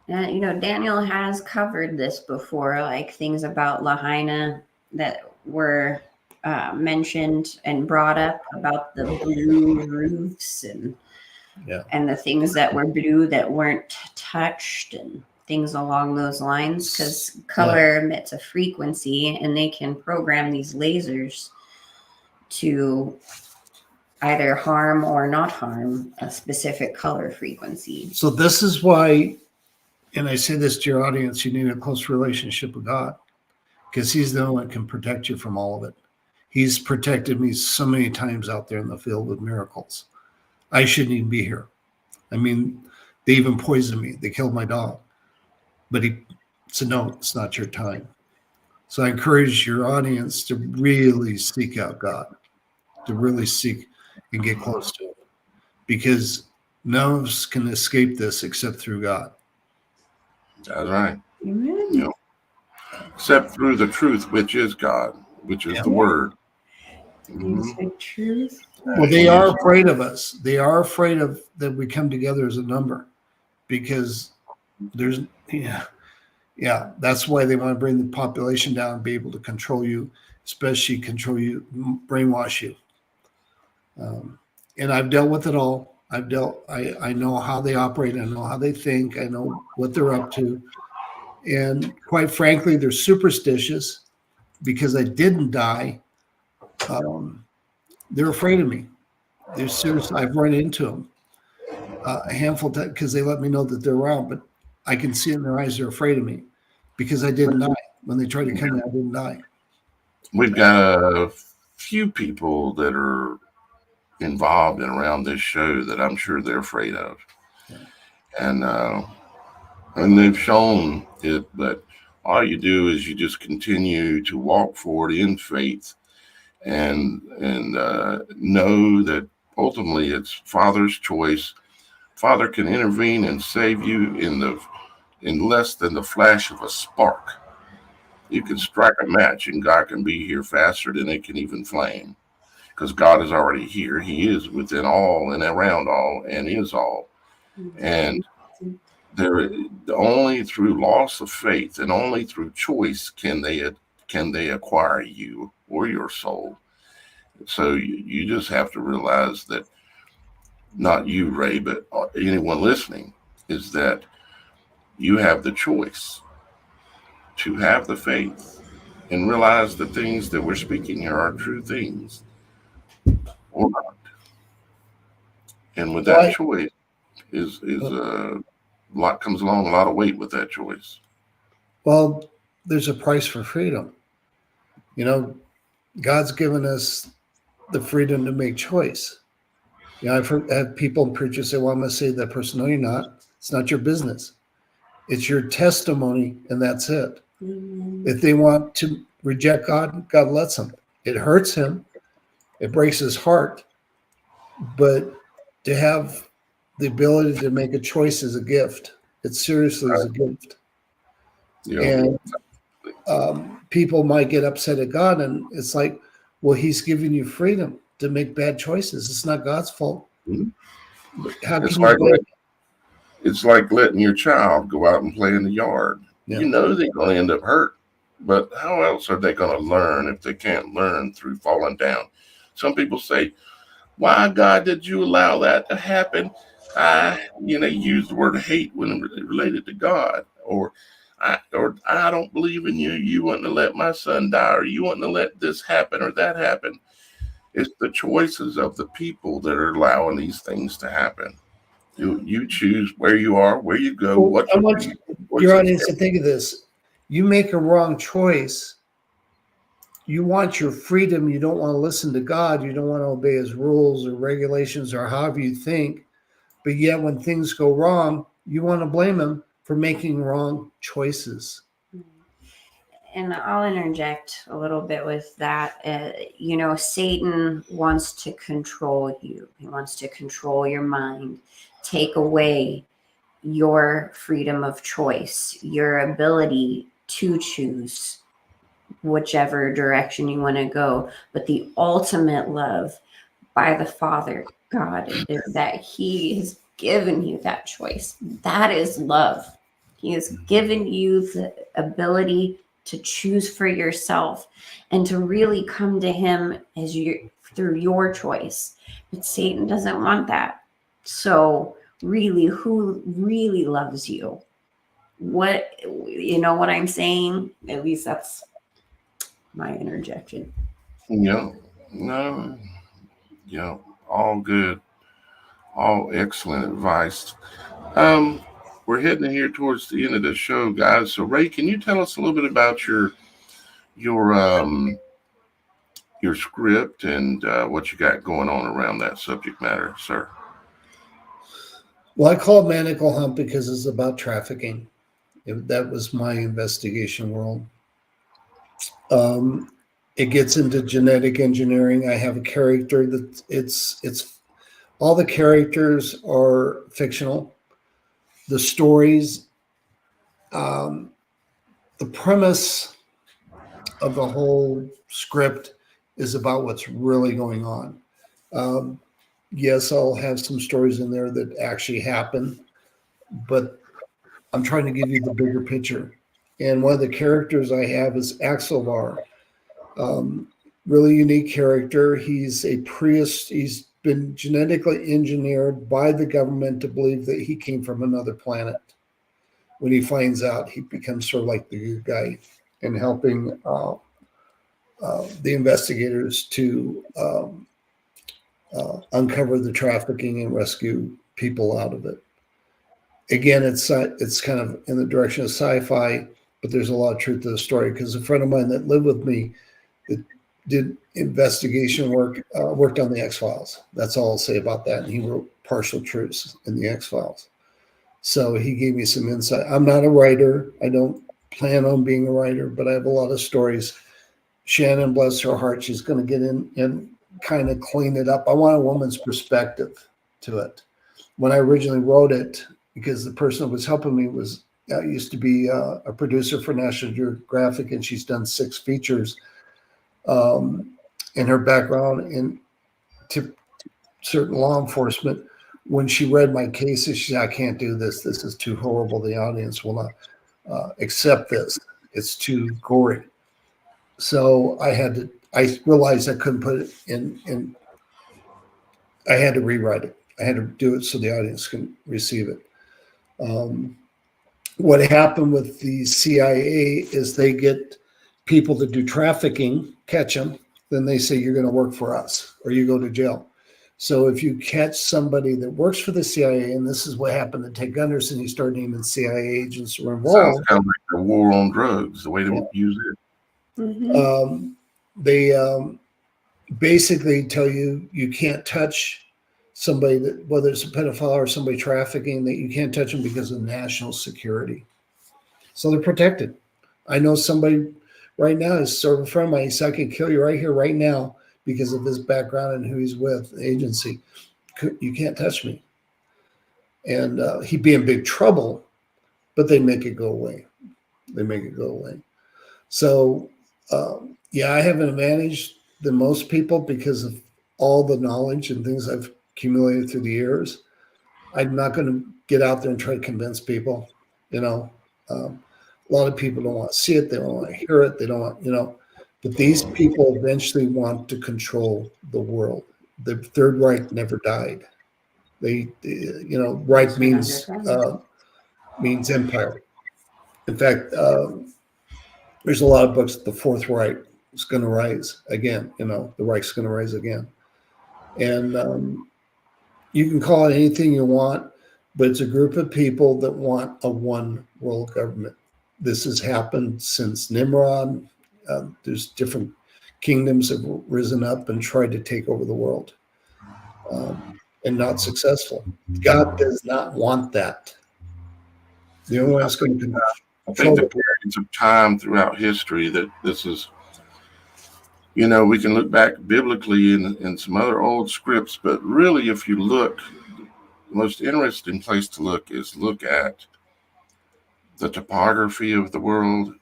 Daniel has covered this before, like things about Lahaina that were mentioned and brought up about the blue roofs and the things that were blue that weren't touched and things along those lines, because color emits a frequency and they can program these lasers to either harm or not harm a specific color frequency. So this is why, and I say this to your audience, you need a close relationship with God, because he's the one that can protect you from all of it. He's protected me so many times out there in the field with miracles. I shouldn't even be here. I mean, they even poisoned me. They killed my dog. But he said, no, it's not your time. So I encourage your audience to really seek out God, to really seek and get close to him, because none of us can escape this except through God. That's right. Amen. Except through the truth, which is God, which is the word. Is the truth. Well, they are afraid of us. They are afraid of that we come together as a number, because there's, that's why they want to bring the population down and be able to control you, especially control you, brainwash you. And I've dealt with it all. I know how they operate. I know how they think. I know what they're up to. And quite frankly, they're superstitious because I didn't die. They're afraid of me. They're serious. I've run into them a handful of times because they let me know that they're around, but I can see in their eyes they're afraid of me because I didn't die. When they tried to come in, I didn't die. We've got a few people that are involved and around this show that I'm sure they're afraid of. Yeah. And they've shown it, but all you do is you just continue to walk forward in faith and know that ultimately it's Father's choice. Father can intervene and save you in less than the flash of a spark. You can strike a match and God can be here faster than it can even flame, because God is already here. He is within all and around all and is all. And only through loss of faith and only through choice can they acquire you or your soul. So you just have to realize that, not you, Ray, but anyone listening, is that you have the choice to have the faith and realize the things that we're speaking here are true things or not. And with that choice is a lot comes along, a lot of weight with that choice. Well, there's a price for freedom. You know, God's given us the freedom to make choice. You know, I've had people and preachers say, well, I'm going to say to that person, no, you're not. It's not your business. It's your testimony, and that's it. Amen. If they want to reject God, God lets them. It hurts him. It breaks his heart. But to have the ability to make a choice is a gift. It seriously is a gift. You And people might get upset at God, and it's like, well, he's giving you freedom to make bad choices. It's not God's fault. Mhm. How It's can you like blame? it's like letting your child go out and play in the yard. Yeah. You know they're going to end up hurt, but how else are they going to learn if they can't learn through falling down? Some people say, "Why, God, did you allow that to happen?" Use the word hate when related to God, or I don't believe in you. You want to let my son die, or you want to let this happen or that happen. It's the choices of the people that are allowing these things to happen. You choose where you are, where you go, Well, what I you want do. your Choices. audience to think of this. You make a wrong choice. You want your freedom. You don't want to listen to God. You don't want to obey his rules or regulations or however you think. But yet, when things go wrong, you want to blame him for making wrong choices. And I'll interject a little bit with that. Satan wants to control you. He wants to control your mind, take away your freedom of choice, your ability to choose whichever direction you want to go. But the ultimate love by the Father, God, is that he has given you that choice. That is love. He has given you the ability to choose for yourself and to really come to him as you through your choice. But Satan doesn't want that. So really, who really loves you? What I'm saying? At least that's my interjection. Yeah, no, yeah, all good, all excellent advice. Um, we're heading here towards the end of the show, guys. So, Ray, can you tell us a little bit about your um your script and what you got going on around that subject matter, sir? Well, I call it Manacle Hunt because it's about trafficking. That was my investigation world. It gets into genetic engineering. I have a character that it's all the characters are fictional. The stories, um, the premise of the whole script is about what's really going on. Um, yes, I'll have some stories in there that actually happen, but I'm trying to give you the bigger picture. And one of the characters I have is Axelvar. Really unique character. He's a priest. He's been genetically engineered by the government to believe that he came from another planet. When he finds out, he becomes sort of like the good guy in helping the investigators to uncover the trafficking and rescue people out of it. Again, it's kind of in the direction of sci-fi, but there's a lot of truth to the story because a friend of mine that lived with me that did investigation work worked on the X-Files. That's all I'll say about that. And he wrote partial truths in the X-Files. So he gave me some insight. I'm not a writer. I don't plan on being a writer, but I have a lot of stories. Shannon, bless her heart, she's going to get in and kind of clean it up. I want a woman's perspective to it. When I originally wrote it, because the person that was helping me was used to be a producer for National Geographic, and she's done 6 features in her background in to certain law enforcement. When she read my cases, she said, I can't do this. This is too horrible. The audience will not accept this. It's too gory. So I realized I couldn't put it in, I had to rewrite it. I had to do it so the audience can receive it. What happened with the CIA is they get people to do trafficking, catch them, then they say, you're going to work for us or you go to jail. So if you catch somebody that works for the CIA, and this is what happened to Ted Gunderson, he started naming CIA agents who were Sounds involved. kind of like the war on drugs, the way they use it. Mm-hmm. They basically tell you can't touch somebody that, whether it's a pedophile or somebody trafficking, that you can't touch them because of national security. So they're protected. I know somebody right now is sort of a friend of mine. He said, I could kill you right here, right now, because of his background and who he's with, the agency. You can't touch me. And he'd be in big trouble, but they make it go away. They make it go away. So, yeah, I have an advantage than most people because of all the knowledge and things I've accumulated through the years. I'm not going to get out there and try to convince people. You know, a lot of people don't want to see it. They don't want to hear it. They don't want, but these people eventually want to control the world. The Third Reich never died. Reich means empire. In fact, there's a lot of books. The Fourth Reich is going to rise again. The Reich's going to rise again, and you can call it anything you want, but it's a group of people that want a one world government. This has happened since Nimrod. There's different kingdoms have risen up and tried to take over the world, and not successful. God does not want that. The only one that's going to I think the periods of time throughout history that this is, we can look back biblically in some other old scripts, but really, if you look, the most interesting place to look at the topography of the world,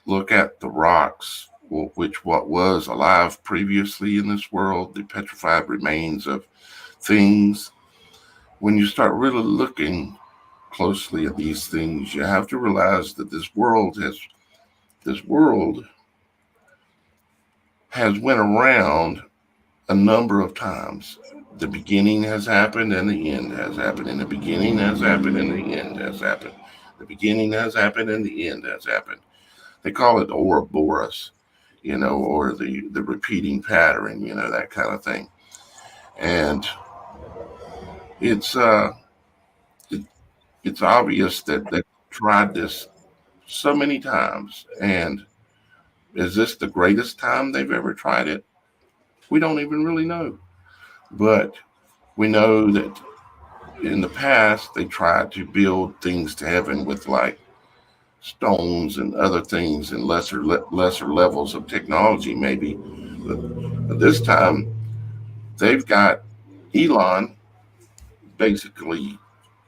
look at the rocks, what was alive previously in this world, the petrified remains of things. When you start really looking closely at these things, you have to realize that this world has went around a number of times. The beginning has happened and the end has happened, and the beginning has happened and the end has happened. The beginning has happened and the end has happened. They call it Ouroboros, or the repeating pattern, that kind of thing. And it's obvious that they tried this so many times. And is this the greatest time they've ever tried it? We don't even really know. But we know that in the past, they tried to build things to heaven with like stones and other things and lesser levels of technology, maybe. But this time, they've got Elon, basically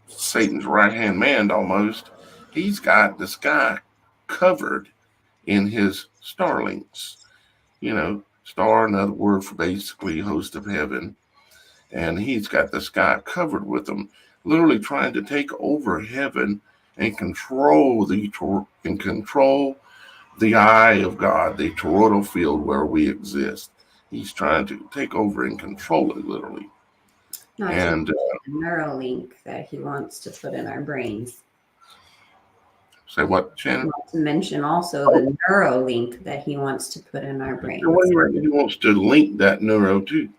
Satan's right-hand man almost. He's got the sky covered in his starlings. Star, another word for basically host of heaven. And he's got the sky covered with them, literally trying to take over heaven and control the eye of God, the toroidal field where we exist. He's trying to take over and control it, literally. Not and the Neuralink that he wants to put in our brains. Say what, Shannon? Not to mention also the Neuralink that he wants to put in our brains. He wants to link that neuro too.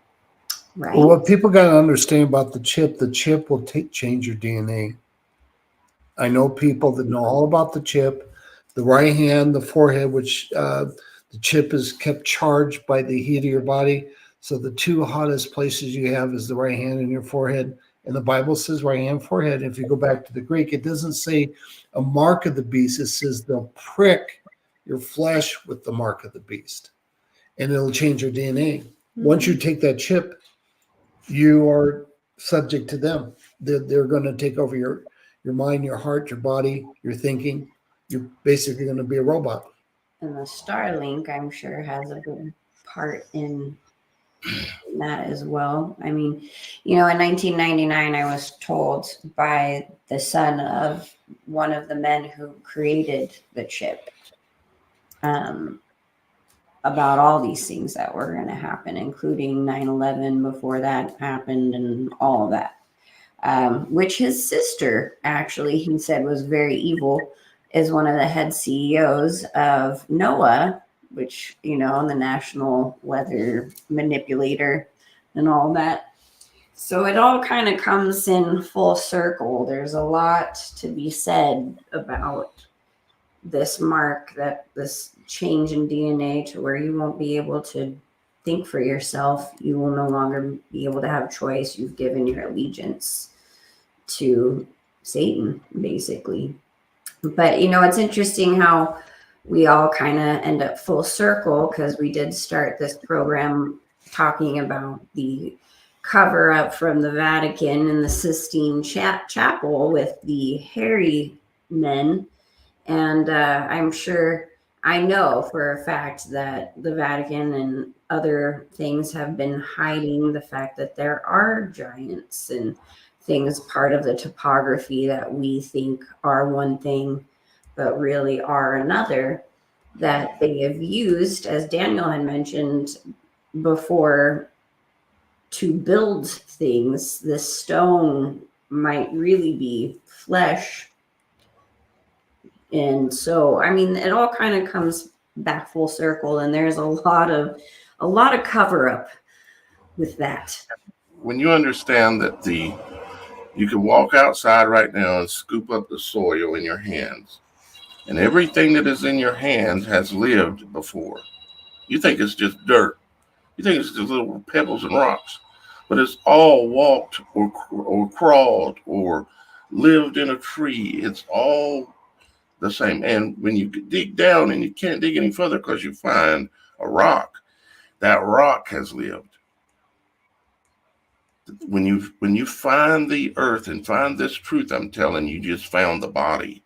Right. Well, what people got to understand about the chip will change your DNA. I know people that know all about the chip, the right hand, the forehead, which the chip is kept charged by the heat of your body. So the two hottest places you have is the right hand and your forehead. And the Bible says right hand, forehead. If you go back to the Greek, it doesn't say a mark of the beast. It says they'll prick your flesh with the mark of the beast. And it'll change your DNA. Mm-hmm. Once you take that chip, you are subject to them. They're going to take over your mind, your heart, your body, your thinking. You're basically going to be a robot. And the Starlink, I'm sure, has a big part in that as well. I mean, in 1999, I was told by the son of one of the men who created the chip about all these things that were going to happen, including 9/11 before that happened and all of that, which his sister, actually, he said was very evil, is one of the head CEOs of NOAA, which, the national weather manipulator and all that. So it all kind of comes in full circle. There's a lot to be said about this mark, that this change in DNA to where you won't be able to think for yourself. You will no longer be able to have choice. You've given your allegiance to Satan, basically. But, it's interesting how we all kind of end up full circle, because we did start this program talking about the cover up from the Vatican and the Sistine Chapel with the hairy men. And I know for a fact that the Vatican and other things have been hiding the fact that there are giants and things part of the topography that we think are one thing, but really are another, that they have used, as Daniel had mentioned before, to build things. This stone might really be flesh. And so, it all kind of comes back full circle, and there's a lot of cover up with that. When you understand that you can walk outside right now and scoop up the soil in your hands, and everything that is in your hands has lived before. You think it's just dirt. You think it's just little pebbles and rocks, but it's all walked or crawled or lived in a tree. It's all the same. And when you dig down and you can't dig any further because you find a rock, that rock has lived. When you find the earth and find this truth, I'm telling you, just found the body.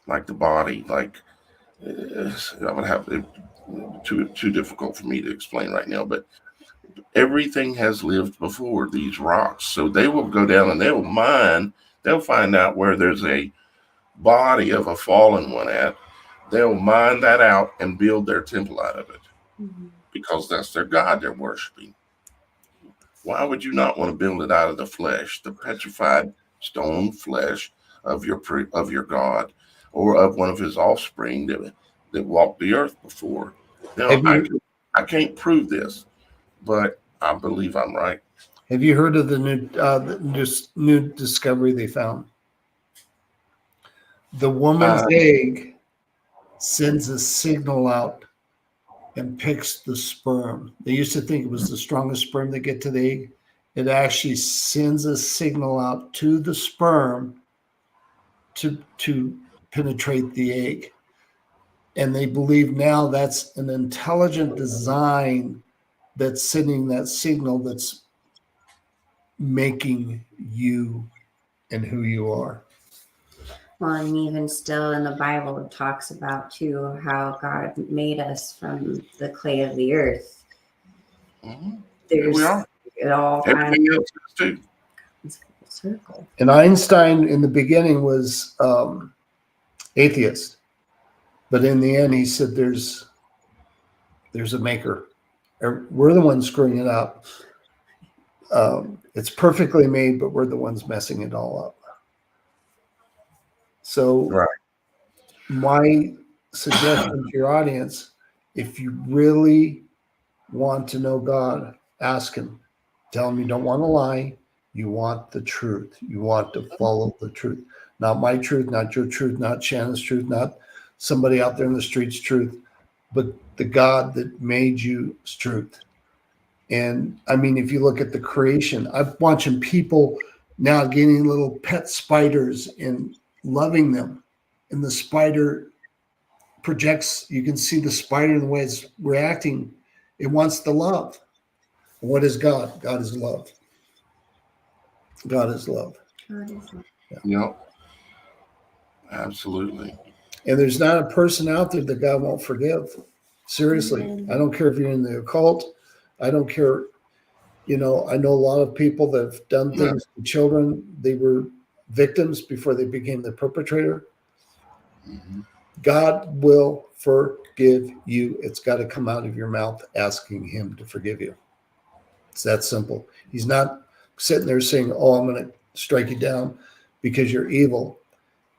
Like the body, like I would have it too difficult for me to explain right now, but everything has lived before, these rocks. So they will go down and they'll mine. They'll find out where there's a body of a fallen one at. They'll mine that out and build their temple out of it, because that's their God they're worshiping. Why would you not want to build it out of the flesh, the petrified stone flesh of your God, or of one of his offspring that walked the earth before? Now, I can't prove this, but I believe I'm right. Have you heard of the new discovery they found? The woman's egg sends a signal out and picks the sperm. They used to think it was the strongest sperm that get to the egg. It actually sends a signal out to the sperm to penetrate the egg. And they believe now that's an intelligent design that's sending that signal that's making you and who you are. Well, and even still in the Bible, it talks about too how God made us from the clay of the earth. There's we are. It all Everything else is too. It's full circle. And Einstein in the beginning was atheist, but in the end he said there's a maker. We're the ones screwing it up. It's perfectly made, but we're the ones messing it all up. So Right. My suggestion to your audience, if you really want to know God, ask him. Tell him you don't want to lie. You want the truth. You want to follow the truth. Not my truth, not your truth, not Shannon's truth, not somebody out there in the street's truth, but the God that made you's truth. And if you look at the creation, I'm watching people now getting little pet spiders and loving them. And the spider projects, you can see the spider in the way it's reacting. It wants the love. What is God? God is love. God is love. Yep. Absolutely. And there's not a person out there that God won't forgive. Seriously. I don't care if you're in the occult. I don't care. I know a lot of people that have done things to children. They were victims before they became the perpetrator. God will forgive you. It's got to come out of your mouth asking him to forgive you. It's that simple. He's not sitting there saying, oh, I'm going to strike you down because you're evil.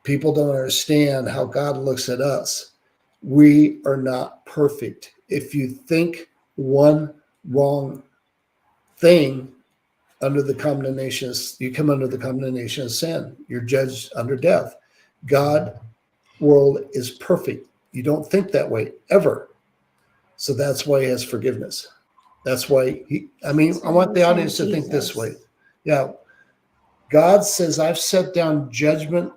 People don't understand how God looks at us. We are not perfect. If you think one wrong thing, you come under the condemnation of sin. You're judged under death. God world is perfect. You don't think that way ever. So that's why he has forgiveness. That's why I want the audience to think this way. Yeah. God says, I've set down judgment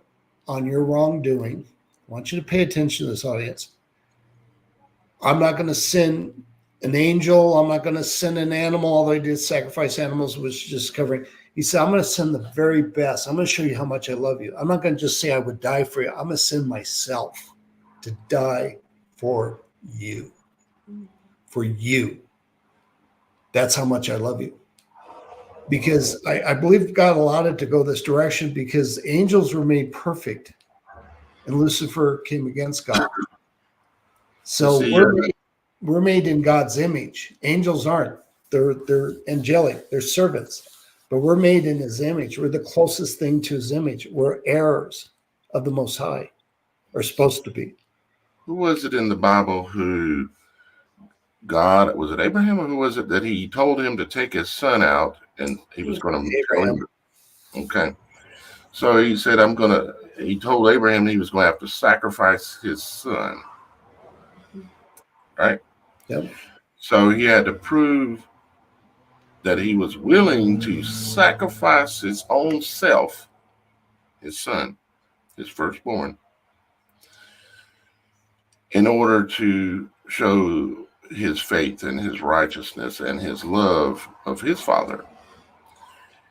on your wrongdoing. I want you to pay attention to this, audience. I'm not going to send an angel. I'm not going to send an animal. Although he did sacrifice animals, which just covering. He said, I'm going to send the very best. I'm going to show you how much I love you. I'm not going to just say I would die for you. I'm going to send myself to die for you. For you. That's how much I love you. Because I believe God allowed it to go this direction because angels were made perfect and Lucifer came against God. So we're made in God's image. Angels aren't. They're angelic. They're servants. But we're made in his image. We're the closest thing to his image. We're heirs of the Most High, or supposed to be. Who was it in the Bible who God, was it Abraham or who was it that he told him to take his son out and he was going to tell him? Okay. So he said, he told Abraham he was going to have to sacrifice his son. Right? Yep. So he had to prove that he was willing to sacrifice his own self, his son, his firstborn, in order to show his faith and his righteousness and his love of his father.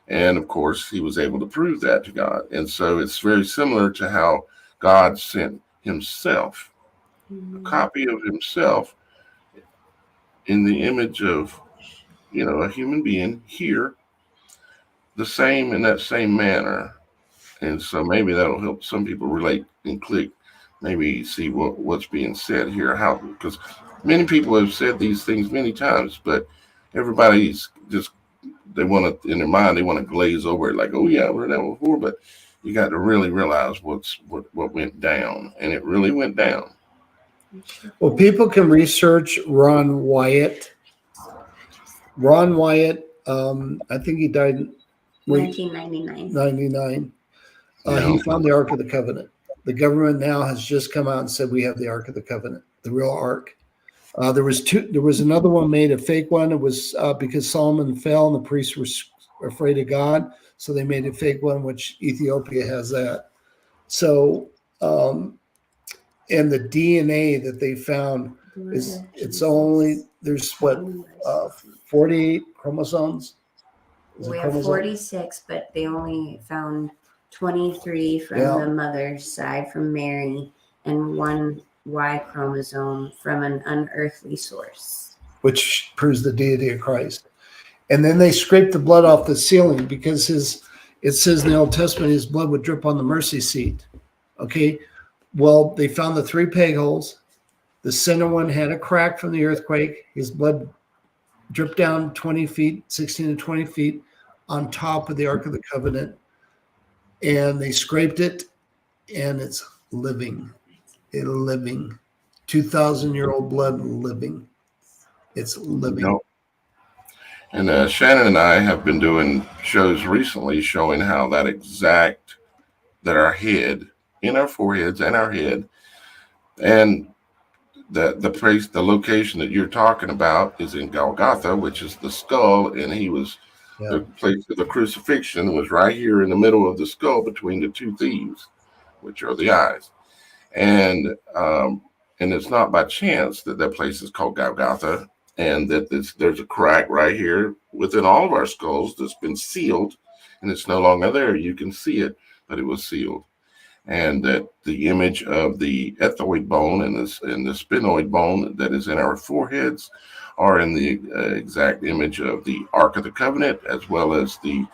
And of course, he was able to prove that to God. And so it's very similar to how God sent himself, a copy of himself in the image of, a human being here, the same in that same manner. And so maybe that'll help some people relate and click, maybe see what's being said here. How, because many people have said these things many times, but everybody's just, they want to, in their mind, they want to glaze over it like, oh yeah, I've heard that before, but you got to really realize what went down, and it really went down. Well, people can research Ron Wyatt. Ron Wyatt, I think he died in 1999. He found the Ark of the Covenant. The government now has just come out and said we have the Ark of the Covenant, the real Ark. There was another one made, a fake one. It was because Solomon fell and the priests were afraid of God, so they made a fake one, which Ethiopia has that. So, and the DNA that they found it's only, there's 48 chromosomes. We have 46, but they only found 23 from the mother's side, from Mary, and one Y chromosome from an unearthly source, which proves the deity of Christ. And then they scraped the blood off the ceiling because it says in the Old Testament his blood would drip on the mercy seat. Okay, well, they found the 3 peg holes. The center one had a crack from the earthquake. His blood dripped down 20 feet, 16 to 20 feet on top of the Ark of the Covenant. And they scraped it, and it's living. It's living. 2,000-year-old blood living. It's living. And Shannon and I have been doing shows recently showing how that our head, in our foreheads and our head, and the place, the location that you're talking about is in Golgotha, which is the skull, and the place of the crucifixion was right here in the middle of the skull between the 2 thieves, which are the eyes. And it's not by chance that place is called Golgotha, and that there's a crack right here within all of our skulls that's been sealed, and it's no longer there. You can see it, but it was sealed. And that the image of the ethoid bone and the sphenoid bone that is in our foreheads are in the exact image of the Ark of the Covenant, as well as the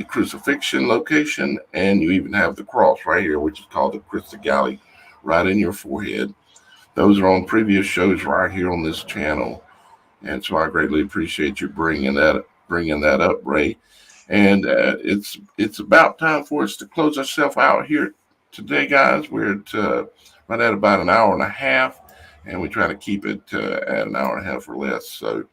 crucifixion location, and you even have the cross right here, which is called the Christi Galli, right in your forehead. Those are on previous shows right here on this channel, and so I greatly appreciate you bringing that up, Ray. And it's about time for us to close ourselves out here today, guys. We're right at about an hour and a half, and we try to keep it at an hour and a half or less. So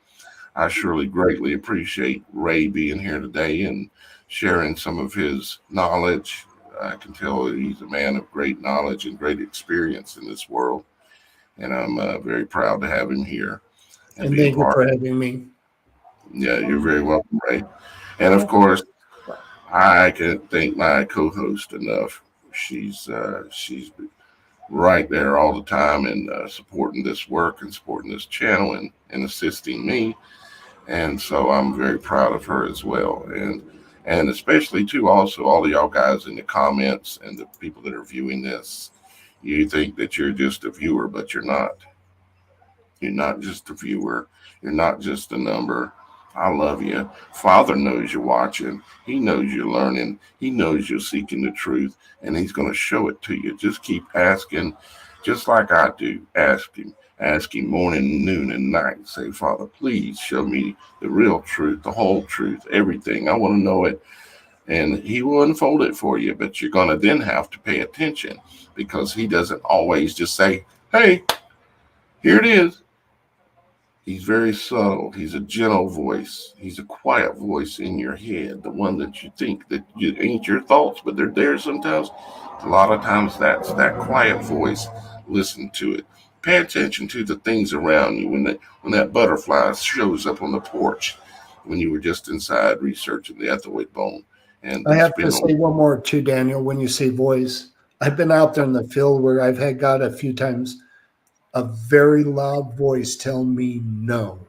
I surely greatly appreciate Ray being here today and sharing some of his knowledge I can tell he's a man of great knowledge and great experience in this world. And I'm very proud to have him here. And be a thank you part. for having me. Yeah, you're very welcome, Ray. And of course, I can't thank my co-host enough. She's right there all the time and supporting this work and supporting this channel and assisting me. And so I'm very proud of her as well. And especially too, also all of y'all guys in the comments and the people that are viewing this, you think that you're just a viewer, but you're not. You're not just a viewer. You're not just a number. I love you. Father knows you're watching. He knows you're learning. He knows you're seeking the truth, and he's going to show it to you. Just keep asking, just like I do. Ask him. Ask him morning, noon, and night. Say, Father, please show me the real truth, the whole truth, everything. I want to know it. And he will unfold it for you, but you're going to then have to pay attention, because he doesn't always just say, hey, here it is. He's very subtle. He's a gentle voice. He's a quiet voice in your head, the one that you think that ain't your thoughts, but they're there sometimes. A lot of times that's that quiet voice. Listen to it. Pay attention to the things around you. When that butterfly shows up on the porch, when you were just inside researching the Ethelweight bone. And I have to say one more too, Daniel, when you say voice. I've been out there in the field where I've had God a few times, a very loud voice tell me no.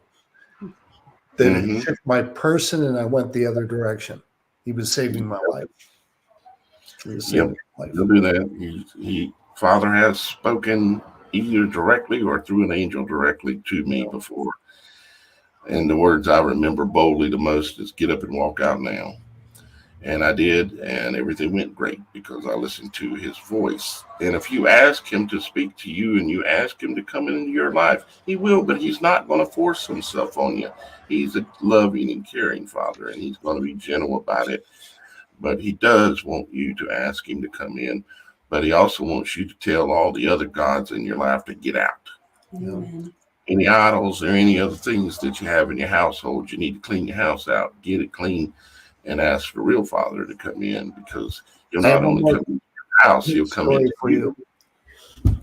Then it shook my person and I went the other direction. He was saving my life. He'll do that. Father has spoken either directly or through an angel directly to me before. And the words I remember boldly the most is, get up and walk out now. And I did, and everything went great because I listened to his voice. And if you ask him to speak to you and you ask him to come into your life, he will, but he's not going to force himself on you. He's a loving and caring Father, and he's going to be gentle about it. But he does want you to ask him to come in, but he also wants you to tell all the other gods in your life to get out. Amen. Any idols or any other things that you have in your household, you need to clean your house out, get it clean, and ask the real Father to come in, because he'll not only come into your house, he'll come in for you.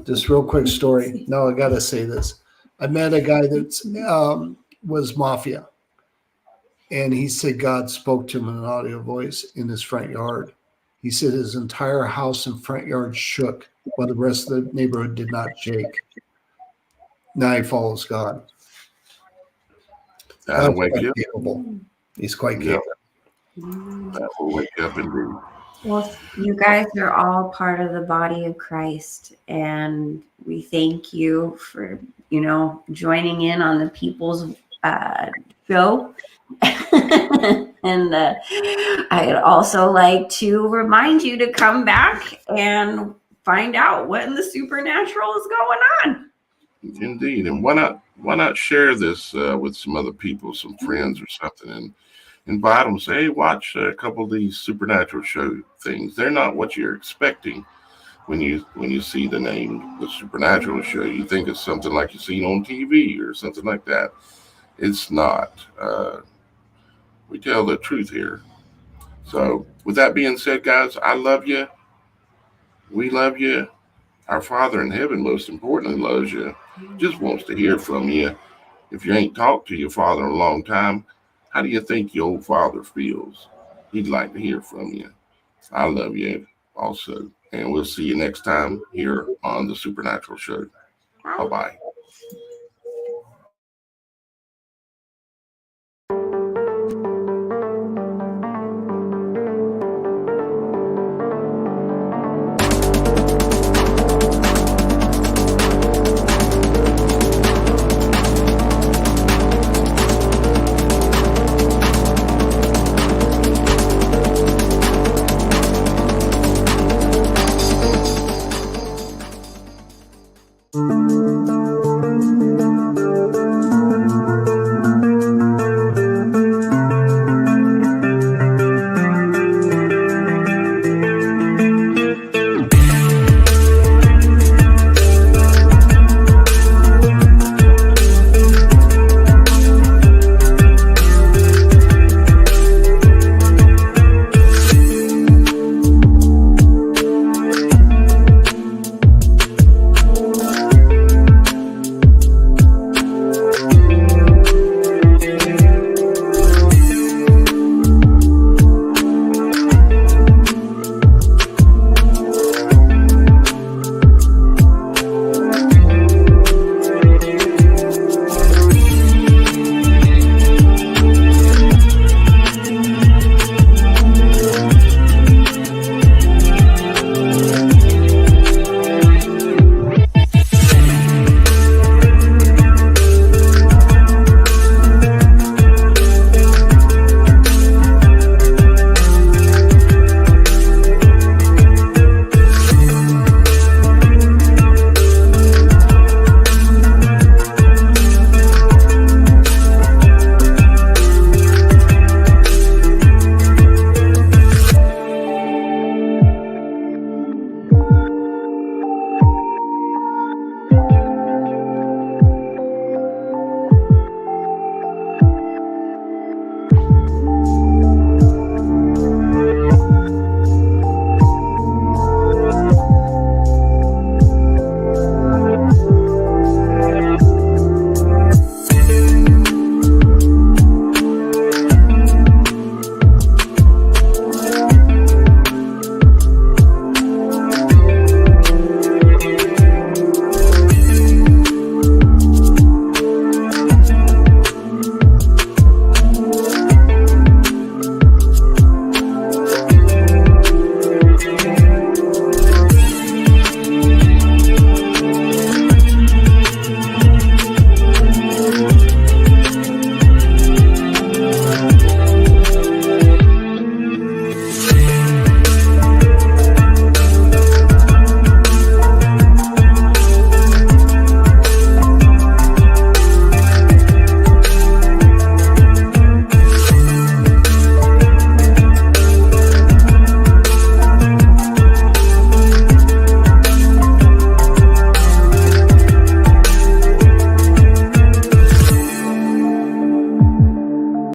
Just real quick story. No, I got to say this. I met a guy that was mafia, and he said God spoke to him in an audio voice in his front yard. He said his entire house and front yard shook, while the rest of the neighborhood did not shake. Now he follows God. That'll wake you up. He's quite capable. That will wake up and do. Well, you guys are all part of the body of Christ, and we thank you for, joining in on the People's show. And I'd also like to remind you to come back and find out what in the supernatural is going on. Indeed. And why not share this with some other people, some friends or something, and invite them, say, hey, watch a couple of these supernatural show things. They're not what you're expecting when you see the name, the supernatural show. You think it's something like you've seen on TV or something like that. It's not. We tell the truth here. So with that being said, guys, I love you. We love you. Our Father in heaven, most importantly, loves you. Just wants to hear from you. If you ain't talked to your Father in a long time, how do you think your old Father feels? He'd like to hear from you. I love you also. And we'll see you next time here on the Supernatural Show. Bye-bye. Thank you.